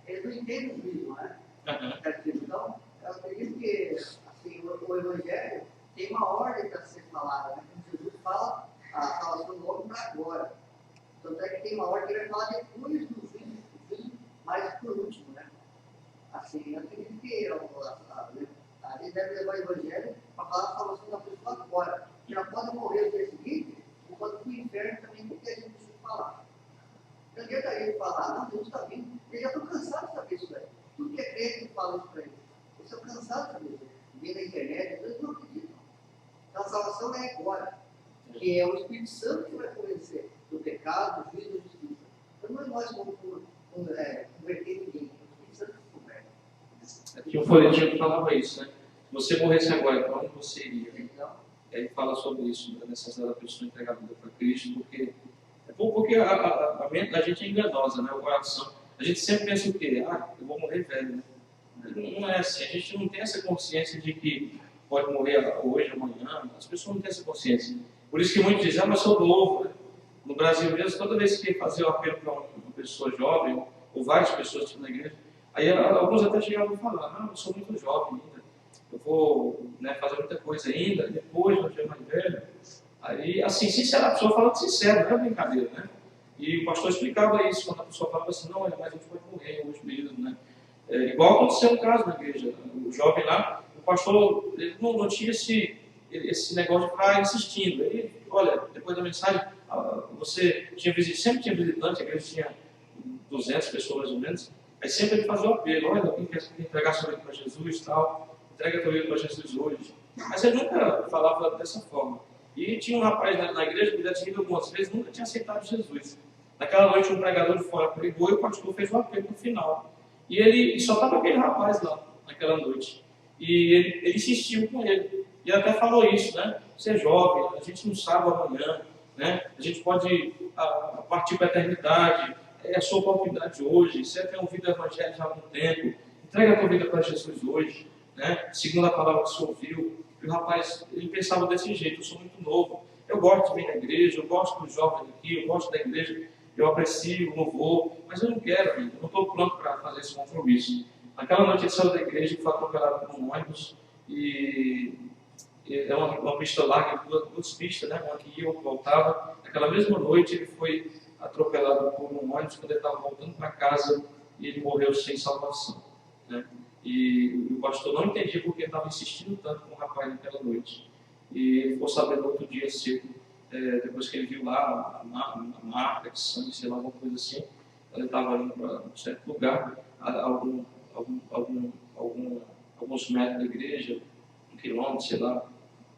eles não entendem o juízo, né? Então, eu acredito que assim, o Evangelho tem uma ordem para ser falada, né? Como Jesus fala, a salvação do homem para agora. Tanto é que tem uma ordem que ele vai falar depois do juízo, mas por último, né? Assim, eu acredito que a gente deve levar o Evangelho para falar a salvação da pessoa agora. E não pode morrer no dia seguinte, enquanto que o inferno também tem que a gente precisa falar. Não adianta a gente falar, não, Jesus está vindo. Eu já estou cansado de saber isso aí. Tudo que é crente fala isso para eles. Eu estou cansado de saber isso. Vem na internet, eles não acreditam. Então a salvação é agora. Que é o Espírito Santo que vai convencer do pecado, do juízo e da justiça. Então não é nós como converter ninguém. É o Espírito Santo que converte. Tinha um folhetinho que falava isso, né? Se você morresse agora, para onde você iria? Então, Ele fala sobre isso, da necessidade da pessoa entregar a vida para Cristo, porque a mente da gente é enganosa, né? O coração. A gente sempre pensa o quê? Eu vou morrer velho, né? Não é assim. A gente não tem essa consciência de que pode morrer hoje, amanhã. As pessoas não têm essa consciência. Por isso que muitos dizem, mas sou novo, né? No Brasil mesmo, toda vez que fazer o apelo para uma pessoa jovem, ou várias pessoas na igreja, aí alguns até chegavam a falar, eu sou muito jovem ainda, eu vou, né, fazer muita coisa ainda, depois, quando eu mais velho. Aí, assim, sincero, a pessoa falando sincero, não é brincadeira, né? E o pastor explicava isso, quando a pessoa falava assim, não, mas a gente pode morrer hoje mesmo, né? Igual aconteceu um caso na igreja, o jovem lá, o pastor ele não tinha esse negócio de ficar insistindo. Ele, olha, depois da mensagem, você sempre tinha visitante, a igreja tinha 200 pessoas mais ou menos, aí sempre ele fazia o apelo, olha, alguém quer entregar sua vida para Jesus e tal, entrega tua vida para Jesus hoje. Mas ele nunca falava dessa forma. E tinha um rapaz na igreja que já tinha ido algumas vezes, nunca tinha aceitado Jesus. Naquela noite um pregador de fora pregou e o pastor fez o apelo no final. E só estava aquele rapaz lá, naquela noite. E ele insistiu com ele. E até falou isso, né? Você é jovem, a gente não sabe amanhã, né? A gente pode partir para a eternidade, é a sua oportunidade hoje, você tem ouvido o evangelho já há algum tempo, entrega a tua vida para Jesus hoje, né? Segundo a palavra que você ouviu. E o rapaz, ele pensava desse jeito, eu sou muito novo, eu gosto de vir na igreja, eu gosto dos jovens aqui, eu gosto da igreja, eu aprecio, não vou, mas eu não quero ainda, eu não estou pronto para fazer esse compromisso. Naquela noite ele saiu da igreja e foi atropelado por um ônibus, e é uma pista larga, duas pistas, né? Uma que ia, outra voltava. Naquela mesma noite ele foi atropelado por um ônibus quando ele estava voltando para casa e ele morreu sem salvação, né? E o pastor não entendia porque estava insistindo tanto com o rapaz naquela noite. E ele ficou sabendo no outro dia cedo, depois que ele viu lá a marca de sangue, sei lá, alguma coisa assim, Ele estava indo para um certo lugar, alguns metros da igreja, 1 quilômetro, sei lá.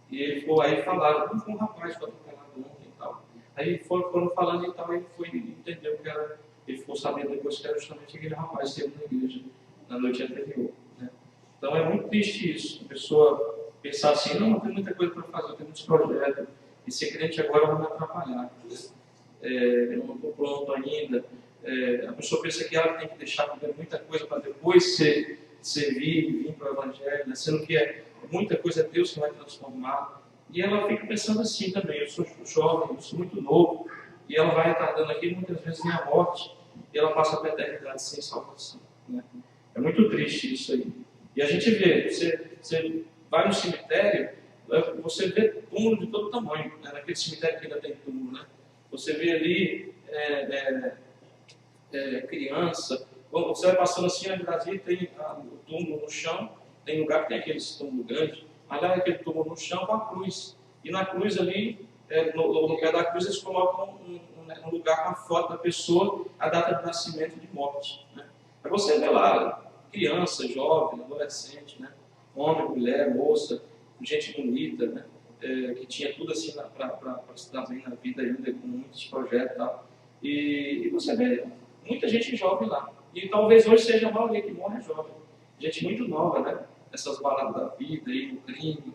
E ele foi, aí falaram, como foi um rapaz que foi atropelado ontem e tal. Aí foram falando e tal, ele foi entendeu que era, ele ficou sabendo depois que era justamente aquele rapaz que esteve na igreja na noite anterior. Né? Então é muito triste isso, a pessoa pensar assim, não, tem muita coisa para fazer, tem muitos projetos, e ser crente agora vai me atrapalhar. Eu não estou pronto ainda. A pessoa pensa que ela tem que deixar de ver muita coisa para depois servir e vir para o Evangelho, né? Sendo que muita coisa é Deus que vai transformar. E ela fica pensando assim também, eu sou jovem, eu sou muito novo, e ela vai retardando aqui muitas vezes minha morte, e ela passa a eternidade sem salvação. Né? É muito triste isso aí. E a gente vê, você vai no cemitério, você vê túmulo de todo tamanho, né? Naquele cemitério que ainda tem túmulo, né? Você vê ali criança, você vai passando assim no Brasil, tem o túmulo no chão, tem lugar que tem aqueles túmulos grandes, mas lá aquele túmulo no chão com a cruz. E na cruz ali, no pé da cruz, eles colocam um lugar com a foto da pessoa, a data de nascimento e de morte. Né? Aí você vê lá, criança, jovem, adolescente, né? Homem, mulher, moça, gente bonita, né? Que tinha tudo assim para se dar bem na vida ainda, com muitos projetos e tal. E você vê muita gente jovem lá. E talvez hoje seja a maioria que morre jovem. Gente muito nova, né? Essas baladas da vida e o crime.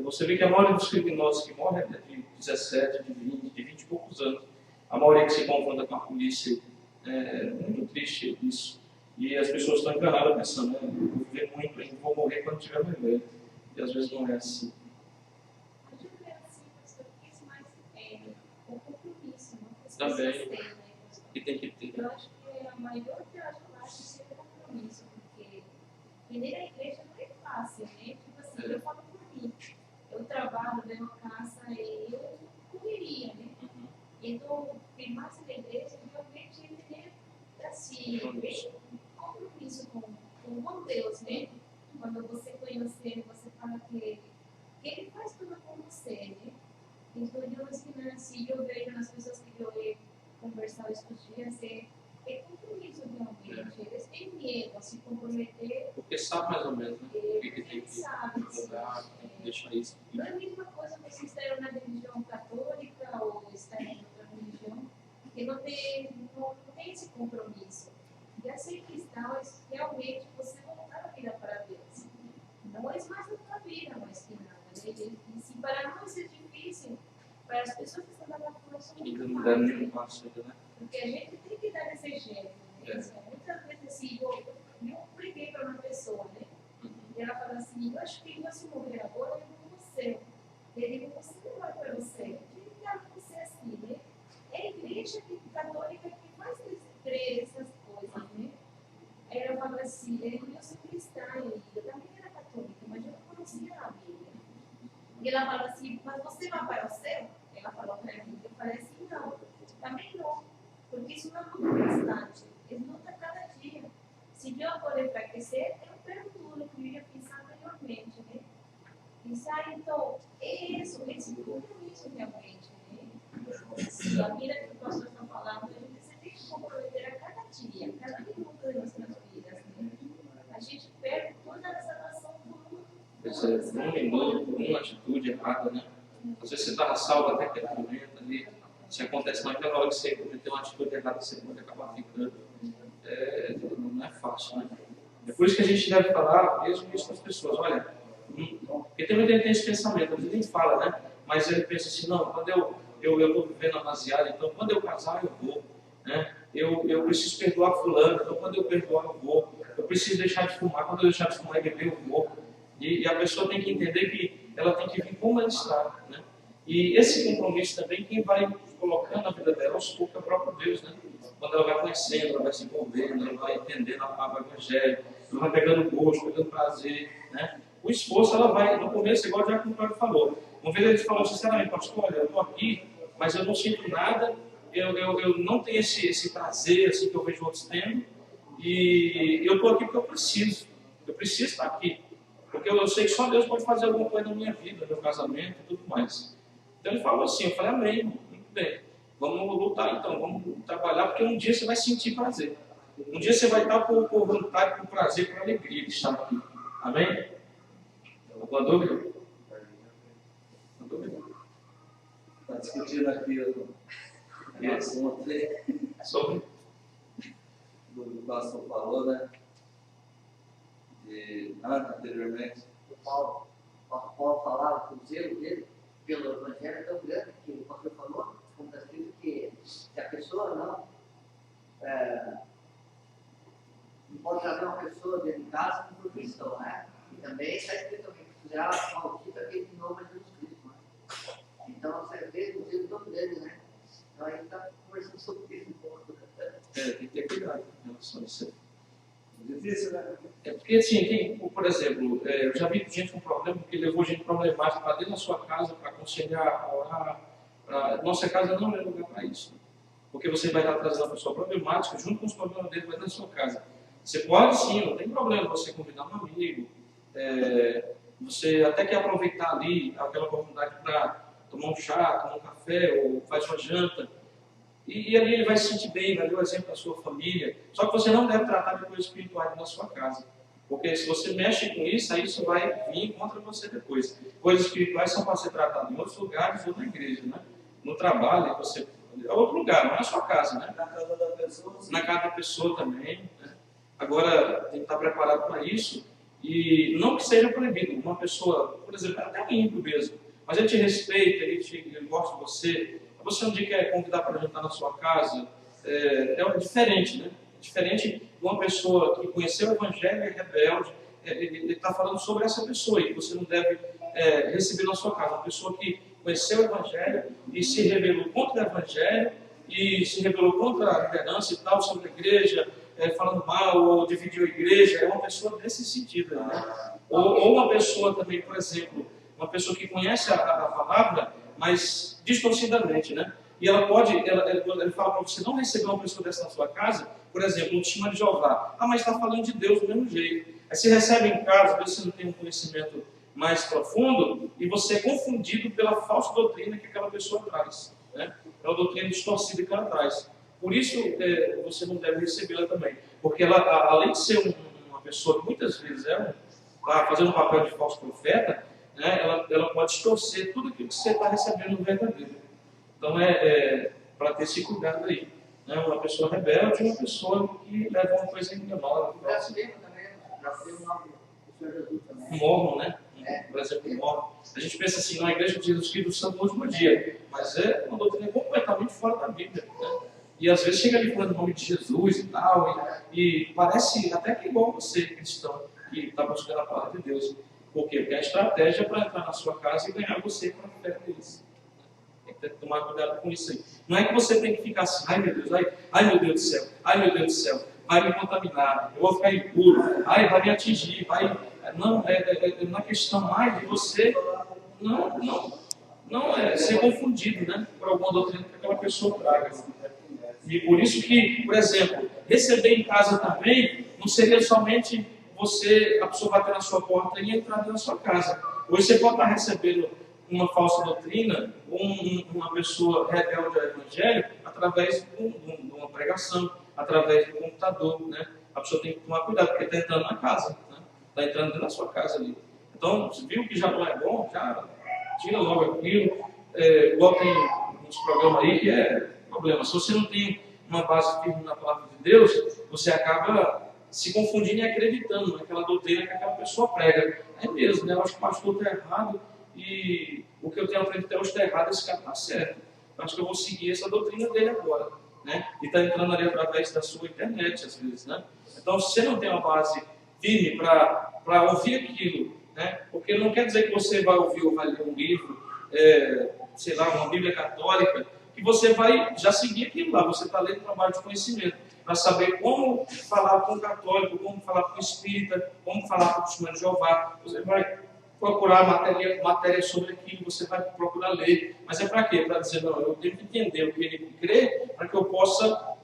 Você vê que a maioria dos criminosos que morrem é de 17, de 20 e poucos anos. A maioria que se confronta com a polícia. É muito triste isso. E as pessoas estão enganadas pensando, né? Eu vou viver muito, eu vou morrer quando tiver mais velho. E às vezes não é assim. O compromisso, não? Também. E tem que ter. Eu acho que a maior parte é o compromisso, porque vender a igreja não é fácil, né? Tipo assim, eu falo por mim. Eu trabalho, venho a casa e eu correria, né? Então, firmar-se na igreja realmente é ter, assim, bem compromisso com Deus, né? Quando você conhece, você fala que Ele faz tudo com você, né? Então, eu assim, eu vejo nas pessoas que eu he conversado estes dias, é compromisso realmente. Eles têm medo a se comprometer. Porque sabe mais ou menos, né? O que tem que sabe, mudar, tem que deixar isso. não é a mesma coisa você estar na religião católica ou estar em outra religião, que não tem esse compromisso. E a ser cristão é realmente você voltar a vida para Deus. Não é mais outra vida, mais que nada. Né? E se para nós é difícil, para as pessoas que estão na fora são muito Ainda não dá mais. nenhum passo ainda, né? Porque a gente tem que dar esse jeito. Né? Muitas vezes assim, eu preguei para uma pessoa, né? E ela fala assim, eu acho que se morrer agora, eu vou no céu. E eu digo, você não vai para o céu. Eu digo, cara, você é assim, né? É a igreja católica que faz crer essas coisas, né? Aí ela fala assim, eu sou cristã, eu também era católica, mas eu não conhecia a Bíblia. E ela fala assim, mas você vai para o céu? Ela falou para mim, eu falei assim, não, também não. Porque isso não é muito constante, ele luta cada dia. Se eu for enfraquecer, eu perco tudo que eu ia pensar anteriormente, né? Pensar, então, esse compromisso realmente, né? Se a vida que o pastor está falando, a gente tem que comprometer a cada dia, a cada minuto das nossas vidas, né? A gente perde toda a salvação do mundo. Um minuto, uma atitude errada, né? Às vezes você estava salvo até aquele momento ali. Se acontece naquela hora que você cometeu uma atitude errada, você pode acabar ficando. Não é fácil, né? É por isso que a gente deve falar mesmo isso com as pessoas. Olha, porque também tem esse pensamento, a gente nem fala, né? Mas ele pensa assim, não, quando eu estou vivendo amasiado, então quando eu casar eu vou. Né? Eu preciso perdoar fulano, então quando eu perdoar eu vou. Eu preciso deixar de fumar, quando eu deixar de fumar e beber eu vou. E a pessoa tem que entender que ela tem que vir como ela está. Né? E esse compromisso também, quem vai colocando a vida dela aos poucos é o próprio Deus. Né? Quando ela vai conhecendo, ela vai se envolvendo, ela vai entendendo a palavra do Evangelho, ela vai pegando gosto, pegando prazer. Né? O esforço, ela vai, no começo, igual o Antônio falou. Uma vez ele falou sinceramente, pastor, olha, eu estou aqui, mas eu não sinto nada, eu não tenho esse prazer assim, que eu vejo outros tendo, e eu estou aqui porque eu preciso estar aqui. Porque eu sei que só Deus pode fazer alguma coisa na minha vida, no meu casamento e tudo mais. Então ele falou assim, eu falei, amém, muito bem. Vamos lutar então, vamos trabalhar, porque um dia você vai sentir prazer. Um dia você vai estar por vontade, por prazer, por alegria de estar aqui. Amém? Alguma dúvida? Alguma dúvida? Está discutindo aqui o assunto Sobre? do pastor falou, né? Anteriormente. O Paulo falava que o zelo dele pelo Evangelho é tão grande que o pastor falou, como está escrito, que se a pessoa não pode trazer uma pessoa dentro de casa como cristão, né? E também está escrito também que será maldito aquele que não ama Jesus Cristo, né? Então você vê o zelo tão grande, né? Então a gente está conversando sobre isso um pouco. Tem que ter cuidado em relação a isso. Difícil, né? É porque, assim, por exemplo, eu já vi gente com problema, porque levou gente problemática para dentro da sua casa para aconselhar, para orar. Nossa casa não é lugar para isso. Porque você vai estar trazendo a pessoa problemática, junto com os problemas dele, vai dentro da sua casa. Você pode sim, não tem problema você convidar um amigo, você até quer aproveitar ali aquela oportunidade para tomar um chá, tomar um café, ou faz uma janta. E ali ele vai se sentir bem, vai dar o exemplo da sua família. Só que você não deve tratar de coisas espirituais na sua casa. Porque se você mexe com isso, aí isso vai vir contra você depois. Coisas espirituais são para ser tratadas em outros lugares ou na igreja, né? No trabalho, é outro lugar, não é a sua casa, né? Na casa da pessoa. Sim. Na casa da pessoa também, né? Agora, tem que estar preparado para isso. E não que seja proibido. Uma pessoa, por exemplo, até um ímpio mesmo, mas ele te respeita, ele gosta de você. Você um dia quer convidar para jantar na sua casa, é diferente, né? É diferente de uma pessoa que conheceu o Evangelho e é rebelde. Ele está falando sobre essa pessoa e você não deve receber na sua casa. Uma pessoa que conheceu o Evangelho e se rebelou contra o Evangelho e se rebelou contra a liderança e tal, sobre a igreja, falando mal ou dividiu a igreja, é uma pessoa desse sentido, né? Ou uma pessoa também, por exemplo, uma pessoa que conhece a palavra, mas distorcidamente, né? E ela ele fala para você não receber uma pessoa dessa na sua casa, por exemplo, um testemunho de Jeová. Ah, mas está falando de Deus do mesmo jeito. Aí você recebe em casa, às vezes você não tem um conhecimento mais profundo, e você é confundido pela falsa doutrina que aquela pessoa traz, né? É uma doutrina distorcida que ela traz. Por isso, você não deve recebê-la também. Porque ela, além de ser uma pessoa que muitas vezes está fazendo um papel de falso profeta, né, ela pode distorcer tudo aquilo que você está recebendo no verdadeiro. Então para ter esse cuidado aí. Né? Uma pessoa rebelde e uma pessoa que leva uma coisa enganosa. O brasileiro também, o brasileiro não, o Senhor Jesus também. Um mormon, né? Por exemplo, um mormon. A gente pensa assim, na igreja de Jesus Cristo do Santo no último dia, mas é uma doutrina completamente fora da Bíblia. Né? E às vezes chega ali falando o nome de Jesus e tal, e parece até que igual você, cristão, que está buscando a palavra de Deus. Por quê? Porque a estratégia é para entrar na sua casa e ganhar você para a fé deles. Tem que tomar cuidado com isso aí. Não é que você tem que ficar assim, ai meu Deus, ai meu Deus do céu, ai meu Deus do céu, vai me contaminar, eu vou ficar impuro, ai vai me atingir, vai. Não, é uma questão mais de você não ser confundido, né, por alguma doutrina que aquela pessoa traga. E por isso que, por exemplo, receber em casa também não seria somente a pessoa bater na sua porta e entrar dentro da sua casa. Hoje você pode estar recebendo uma falsa doutrina ou uma pessoa rebelde ao Evangelho através de uma pregação, através do computador, né? A pessoa tem que tomar cuidado, porque está entrando na casa, né? Está entrando dentro da sua casa ali. Então, você viu que já não é bom, já tira logo aquilo. Igual tem uns programas aí que é problema. Se você não tem uma base firme na palavra de Deus, você acaba se confundindo e acreditando naquela doutrina que aquela pessoa prega. É mesmo, né? Eu acho que o pastor está errado e o que eu tenho aprendido até hoje está errado, esse cara está certo. Eu acho que eu vou seguir essa doutrina dele agora, né? E está entrando ali através da sua internet, às vezes, né? Então, se você não tem uma base firme para ouvir aquilo, né? Porque não quer dizer que você vai ouvir ou vai ler um livro, sei lá, uma Bíblia católica, que você vai já seguir aquilo lá. Você está lendo trabalho de conhecimento, para saber como falar com o católico, como falar com o espírita, como falar com o testemunho de Jeová. Você vai procurar matéria sobre aquilo, você vai procurar ler. Mas é para quê? Para dizer, não, eu tenho que entender o que ele crê, para que eu possa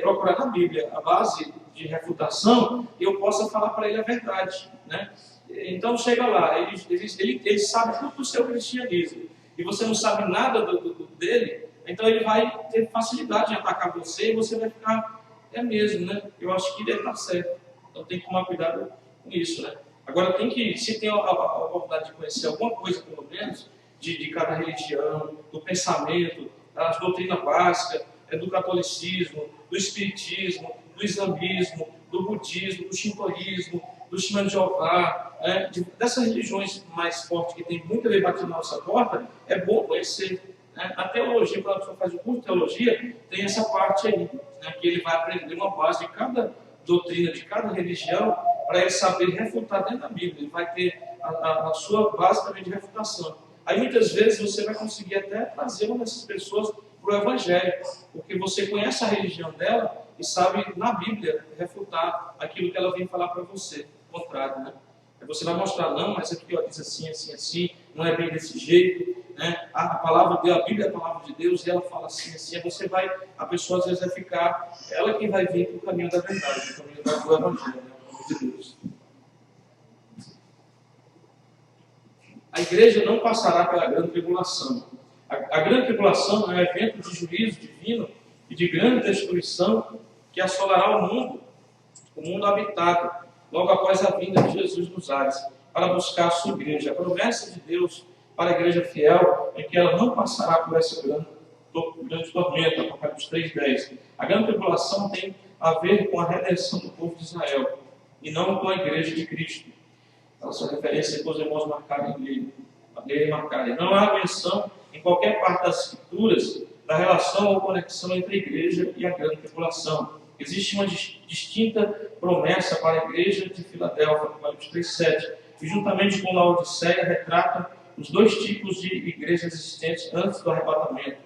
procurar na Bíblia a base de refutação e eu possa falar para ele a verdade, né? Então chega lá, ele sabe tudo do seu cristianismo, e você não sabe nada dele, Então ele vai ter facilidade em atacar você e você vai ficar, é mesmo, né? Eu acho que deve estar certo. Então tem que tomar cuidado com isso, né? Agora tem que, se tem a oportunidade de conhecer alguma coisa, pelo menos, de cada religião, do pensamento, da doutrina básica, do catolicismo, do espiritismo, do islamismo, do budismo, do shintoísmo, do Testemunho de Jeová, dessas religiões mais fortes que tem muito a ver batendo na nossa porta, é bom conhecer. Né? A teologia, quando a pessoa faz o curso de teologia, tem essa parte aí, né, que ele vai aprender uma base de cada doutrina, de cada religião, para ele saber refutar dentro da Bíblia. Ele vai ter a sua base também de refutação. Aí muitas vezes você vai conseguir até trazer uma dessas pessoas para o Evangelho, porque você conhece a religião dela e sabe na Bíblia refutar aquilo que ela vem falar para você, o contrário, né? Aí você vai mostrar, não, mas aqui ó, diz assim, assim, assim, não é bem desse jeito, né? A palavra de Deus, a Bíblia é a palavra de Deus, e ela fala assim, assim, aí você vai, a pessoa às vezes vai ficar, ela que vai vir para o caminho da verdade, o caminho do Evangelho, né? O caminho de Deus. A igreja não passará pela grande tribulação. A grande tribulação é um evento de juízo divino e de grande destruição que assolará o mundo habitado, logo após a vinda de Jesus nos ares, para buscar a sua igreja. A promessa de Deus para a igreja fiel é que ela não passará por esse grande tormento, Apocalipse 3:10. A grande tribulação tem a ver com a redenção do povo de Israel e não com a igreja de Cristo. Essa referência para os irmãos marcarem e marcarem. Não há menção em qualquer parte das Escrituras da relação ou conexão entre a igreja e a grande tribulação. Existe uma distinta promessa para a igreja de Filadélfia, Apocalipse 3:7, e juntamente com Laodiceia retrata os dois tipos de igrejas existentes antes do arrebatamento.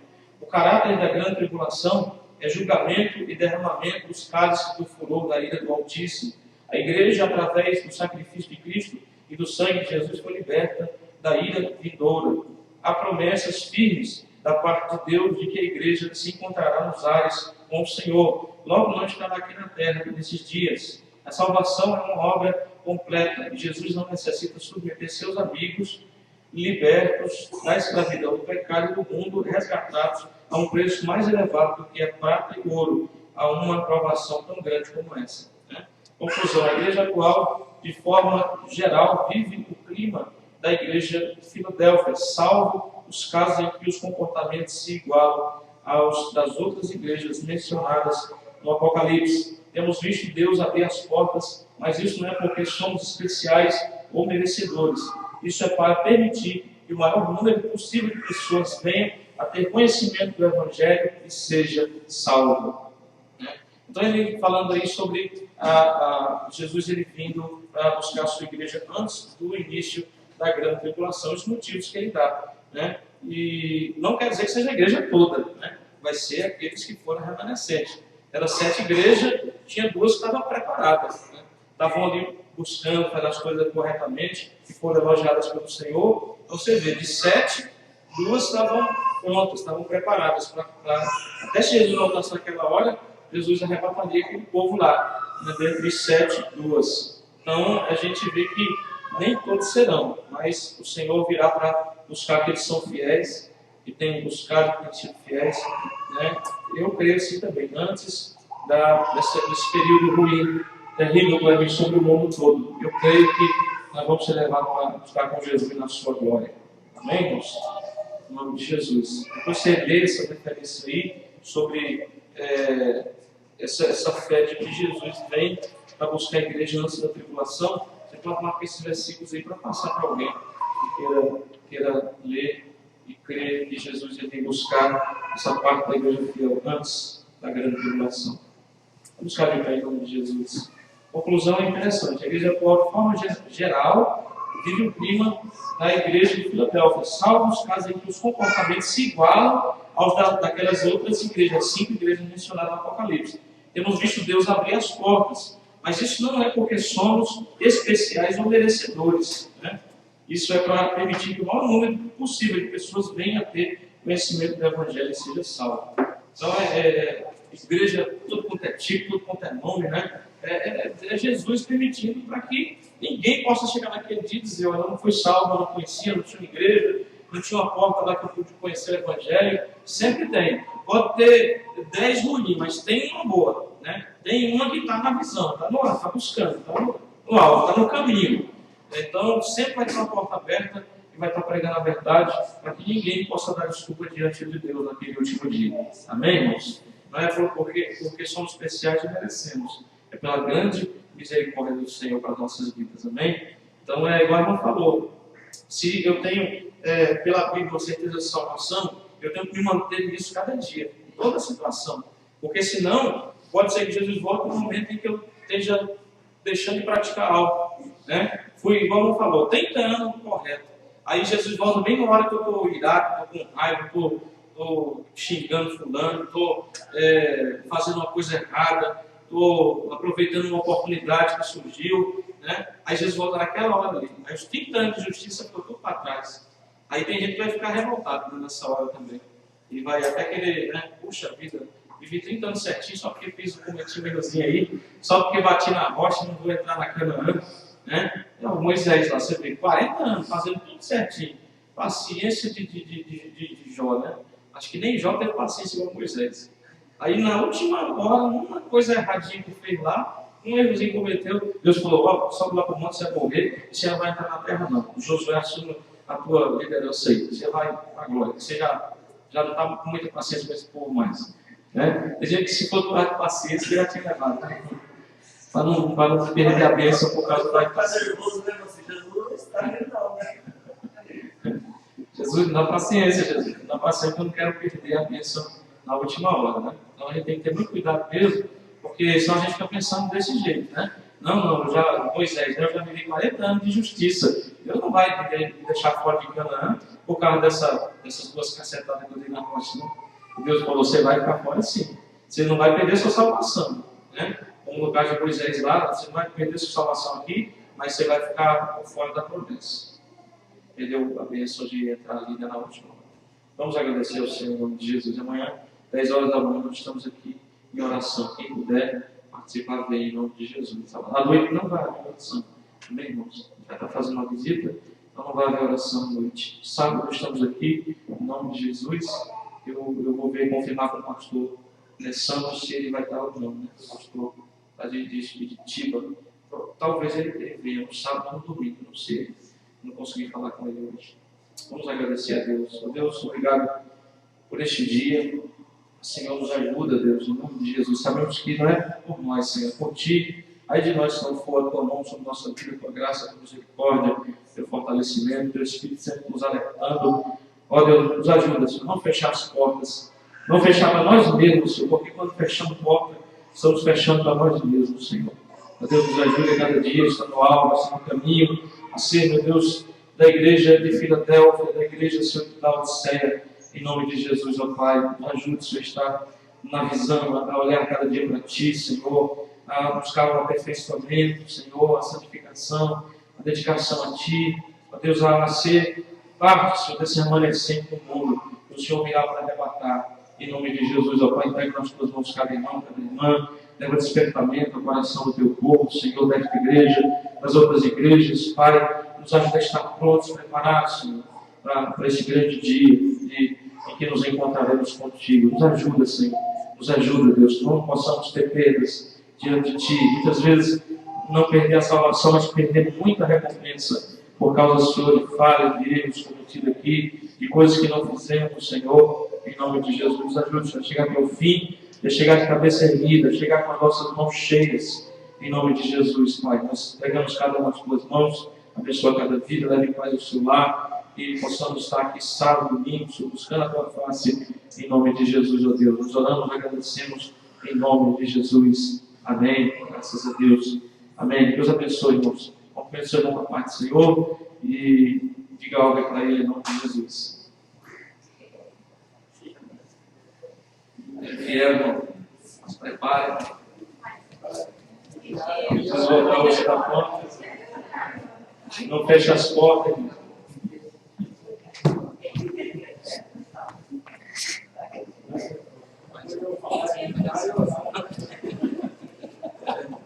O caráter da grande tribulação é julgamento e derramamento dos cálices do furor da ira do Altíssimo. A igreja, através do sacrifício de Cristo e do sangue de Jesus, foi liberta da ira vindoura. Há promessas firmes da parte de Deus de que a igreja se encontrará nos ares com o Senhor. Logo não estará aqui na terra nesses dias. A salvação é uma obra completa e Jesus não necessita submeter seus amigos libertos da escravidão do pecado e do mundo, resgatados a um preço mais elevado do que a prata e o ouro, a uma aprovação tão grande como essa. Né? Conclusão: a igreja atual, de forma geral, vive o clima da igreja de Filadélfia, salvo os casos em que os comportamentos se igualam aos das outras igrejas mencionadas no Apocalipse. Temos visto Deus abrir as portas, mas isso não é porque somos especiais ou merecedores. Isso é para permitir que o maior número possível de pessoas venham a ter conhecimento do Evangelho e seja salvo. Então ele falando aí sobre Jesus ele vindo para buscar a sua igreja antes do início da grande tribulação, os motivos que ele dá. Né? E não quer dizer que seja a igreja toda, né? Vai ser aqueles que foram remanescentes. Eram 7 igrejas, tinha 2 que estavam preparadas, né? Estavam ali buscando fazer as coisas corretamente, que foram elogiadas pelo Senhor. Então você vê, de 7, 2 estavam prontas, estavam preparadas para até se Jesus voltasse naquela hora, Jesus arrebataria aquele povo lá, né? Dentre 7, 2. Então a gente vê que nem todos serão, mas o Senhor virá para buscar aqueles que são fiéis, que têm buscado, que têm sido fiéis. Né? Eu creio assim também, antes desse período ruim, terrível que vai vir sobre o mundo todo. Eu creio que nós vamos ser levados para buscar com Jesus na sua glória. Amém, irmãos? Em nome de Jesus. Depois você lê essa referência aí sobre essa fé de que Jesus vem para buscar a igreja antes da tribulação. Você pode marcar esses versículos aí para passar para alguém que queira ler e crer que Jesus vem buscar essa parte da igreja fiel antes da grande tribulação. Vamos ficar de pé em nome de Jesus. Conclusão é interessante. A igreja atual, de forma geral, vive o clima da igreja de Filadélfia, salvo os casos em que os comportamentos se igualam aos daquelas outras igrejas, as 5 igrejas mencionadas no Apocalipse. Temos visto Deus abrir as portas, mas isso não é porque somos especiais ou merecedores. Né? Isso é para permitir que o maior número possível de pessoas venham a ter conhecimento do Evangelho e seja salvo. Então, igreja, tudo quanto é tipo, tudo quanto é nome, né? É Jesus permitindo para que ninguém possa chegar naquele dia e dizer: eu não fui salvo, eu não conhecia, não tinha igreja, não tinha uma porta lá que eu pude conhecer o Evangelho. Sempre tem. Pode ter 10 ruins, mas tem uma boa. Né? Tem uma que está na visão, está no ar, está buscando, está no alvo, está no caminho. Então, sempre vai ter uma porta aberta e vai estar pregando a verdade para que ninguém possa dar desculpa diante de Deus naquele último dia. Amém, irmãos? Não é porque somos especiais e merecemos. É pela grande misericórdia do Senhor para as nossas vidas. Amém? Então, igual a irmã falou. Se eu tenho, pela Bíblia, a certeza de salvação, eu tenho que me manter nisso cada dia, em toda situação. Porque senão, pode ser que Jesus volte no momento em que eu esteja deixando de praticar algo. Né? Fui, igual a irmã falou, tentando o correto. Aí Jesus volta bem na hora que eu estou irado, estou com raiva, estou xingando fulano, estou fazendo uma coisa errada, estou aproveitando uma oportunidade que surgiu, né? Aí Jesus volta naquela hora ali. Aí os 30 anos de justiça ficou tudo para trás. Aí tem gente que vai ficar revoltado, né, nessa hora também. E vai até querer, né? Puxa vida, vivi 30 anos certinho só porque cometi um errozinho aí, só porque bati na rocha e não vou entrar na Canaã. Né? Então, Moisés lá, você vê, 40 anos fazendo tudo certinho. Paciência de Jó, né? Acho que nem Jó teve paciência igual Moisés. Aí na última hora, uma coisa erradinha que fez lá, um errozinho cometeu, Deus falou, ó, sobe lá para o monte, você vai morrer, e você não vai entrar na terra não. O Josué assume a tua liderança aí, você vai para a glória. Você já não está com muita paciência com esse povo mais. Né? Tem gente que se for com paciência, ele já tinha levado. Né? Para não perder a bênção por causa da paciência. Jesus não dá paciência, Jesus. Não dá paciência porque eu não quero perder a bênção na última hora. Né? Então a gente tem que ter muito cuidado mesmo, porque senão a gente fica pensando desse jeito. Né? Moisés, eu já vivi 40 anos de justiça. Deus não vai me deixar fora de Canaã por causa dessas duas cacetadas que eu dei na rocha. Não. Deus falou, você vai ficar fora sim. Você não vai perder sua salvação. Né? Como no caso de Moisés lá, você não vai perder sua salvação aqui, mas você vai ficar fora da promessa. Perdeu a bênção de entrar ali na última hora. Vamos agradecer ao Senhor em nome de Jesus. Amanhã, 10 horas da manhã, nós estamos aqui em oração. Quem puder participar, vem em nome de Jesus. À noite não vai haver oração. Amém, irmãos? Já está fazendo uma visita, então não vai haver oração à noite. Sábado estamos aqui, em nome de Jesus. Eu vou confirmar com o pastor Santos se ele vai estar ou não, né? O pastor de Tiba. Talvez ele venha no sábado ou no domingo, não sei. Não consegui falar com ele hoje. Vamos agradecer a Deus. Deus, obrigado por este dia. O Senhor nos ajuda, Deus, em nome de Jesus. Sabemos que não é por nós, Senhor, é por Ti. Aí de nós, se não for a Tua mão sobre nossa vida, Tua graça, Tua misericórdia, Teu fortalecimento, Teu Espírito sempre nos alertando. Ó Deus, nos ajuda, Senhor, não fechar as portas. Não fechar para nós mesmos, Senhor, porque quando fechamos porta, estamos fechando para nós mesmos, Senhor. Ó Deus, nos ajuda cada dia, está no alvo, está no caminho, a ser, meu Deus, da igreja de Filadélfia, da igreja, Senhor, de Laodiceia, em nome de Jesus, ó Pai. Nos ajude, Senhor, a estar na visão, a olhar cada dia para Ti, Senhor, a buscar o aperfeiçoamento, Senhor, a santificação, a dedicação a Ti, ó Deus, a ser parte, Senhor, desse remanescente do mundo, que o Senhor virá para arrebatar. Em nome de Jesus, ó Pai, entregue nas Tuas mãos cada irmão, cada irmã, leva despertamento ao coração do Teu povo, Senhor, desta igreja, das outras igrejas, Pai, nos ajuda a estar prontos, preparados, Senhor, para esse grande dia em que nos encontraremos contigo. Nos ajuda, Senhor, nos ajuda, Deus, que não possamos ter perdas diante de Ti. Muitas vezes não perder a salvação, mas perder muita recompensa por causa, Senhor, de falhas, de erros cometidos aqui, de coisas que não fizemos, Senhor. Em nome de Jesus, nos ajude a chegar até o fim, a chegar de cabeça erguida, a chegar com as nossas mãos cheias. Em nome de Jesus, Pai, nós pegamos cada uma das Tuas mãos, abençoa cada vida, leve em paz o seu lar, e possamos estar aqui sábado, domingo, buscando a Tua face. Em nome de Jesus, ó Deus, nos oramos e agradecemos em nome de Jesus. Amém. Graças a Deus. Amém. Deus abençoe, irmãos. Cumprimento o seu irmão com a paz do Senhor e diga algo para ele em nome de Jesus. Fiel, se prepare. Jesus voltar hoje da porta. Não feche as portas, irmão.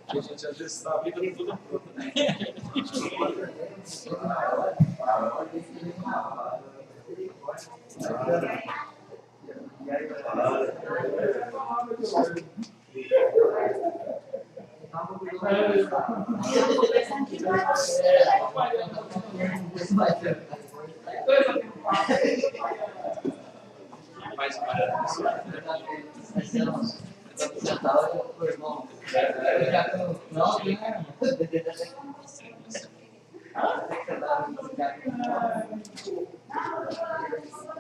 A gente às vezes está a vida não toda pronta, né? E aí vai Mais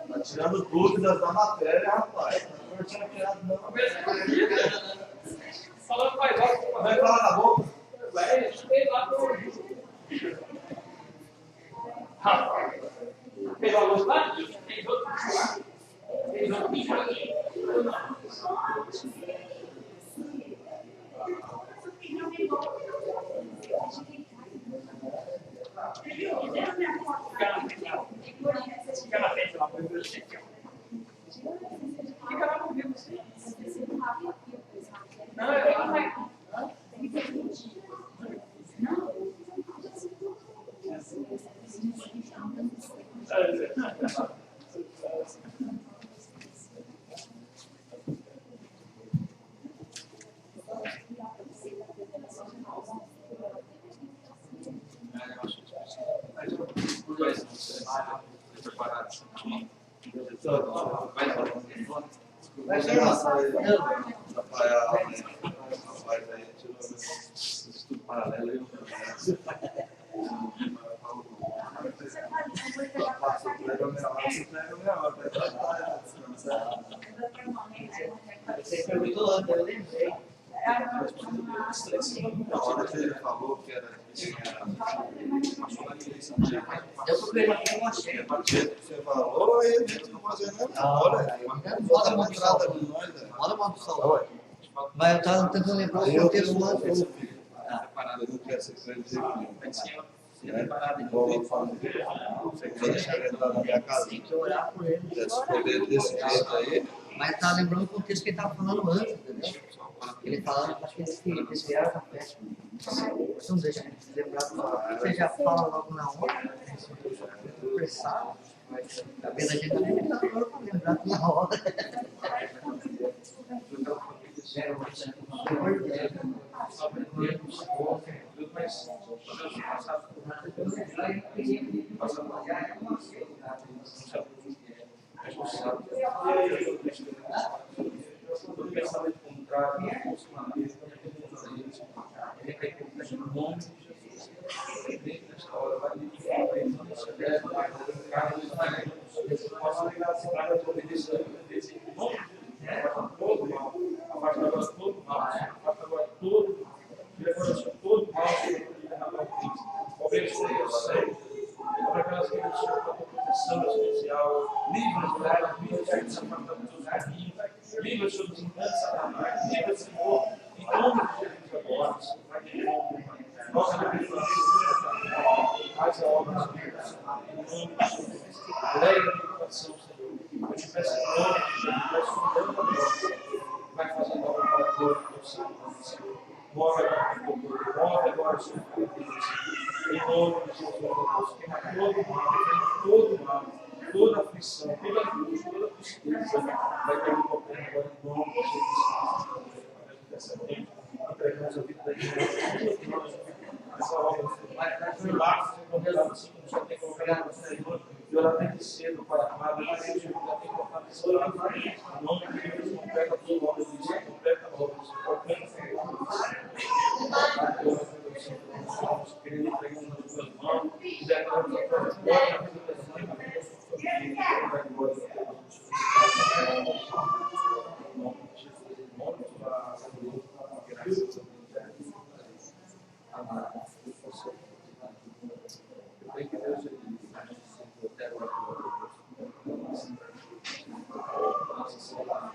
Tá tirando dúvidas da matéria, rapaz. Não tinha criado, não. Falando mais alto, Vai falar na boca. vai, tem lá no. Pegou a luz lá? Tem outro lá. Tem outro aqui. Fica na frente lá, fica lá no vivo, sim. Não, ela vai. Os dois preparados. Vai chegar aí. Rafael, né? Rapaz, aí tirou Estudo paralelo e eu passa o prego meia hora, Você perguntou antes, eu lembrei. Na hora que ele falou que era Eu procurei uma que eu não achei. a partir do que você falou, aí a gente não fazendo na hora. Bota a entrada com nós, né? Olha o modo do salão. Mas eu estava tentando lembrar o contexto antes. Eu não quero ser presidente. preparado. Igual eu falo, você quiser deixar ele entrar na minha casa, Tem que orar por ele. se escolher desse jeito aí, Mas tá lembrando o contexto que ele estava falando antes, entendeu? Ele falando, acho que eles desviaram da festa. Então deixa ele lembrar do lado. Você já fala logo na hora. Conversar. Tá vendo? A gente também tá falando para lembrar na hora. O pensamento contrário, o funcionamento, no nome de Jesus. Dentro desta hora, vai me possa ligar a cidade de obedecer desse nome de Jesus. Todo mal, afasta agora todo mal, afasta agora todo mal, tira agora todo mal que na tua vida. Obedecer ao Senhor, para aquelas que não são para proteção especial, livra-nos, livra-nos dos afastamentos dos caminhos, livra-nos dos enganos de Satanás, livra-nos, Senhor, em nome de Jesus agora, vai ter nome, nossa abençoação, faz a obra dos Deus, em nome de Jesus, alegre o meu coração, Senhor, eu te peço em nome de Jesus, peço em nome de Deus, vai fazer a obra para a glória do teu Senhor, move agora o teu poder, move agora o Senhor, em nome de Jesus, Deus, queima todo mal, toda aflição, toda angústia, toda tristeza, vai cair no papel agora em nome de Jesus. Dessa gente, entregamos a vida da gente, essa obra, vai lá, ser convidado assim como o Senhor tem colocado no Senhor, e orar desde cedo, Pai amado, eu já tenho colocado esse lado, em nome de Jesus, completa a tua obra, completa a obra, completa querido, entregamos nas tuas mãos, e declaramos a tua glória, a vida da gente, da glória de Deus. Em nome de Jesus, em nome de Jesus, graças a Deus. Amado, eu creio que Deus é até agora. Nossa Senhora.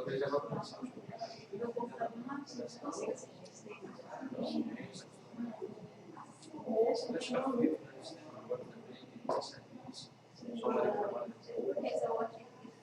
talvez ela não sabe. Meu computador não consigo ser respeitado. Deixar feito.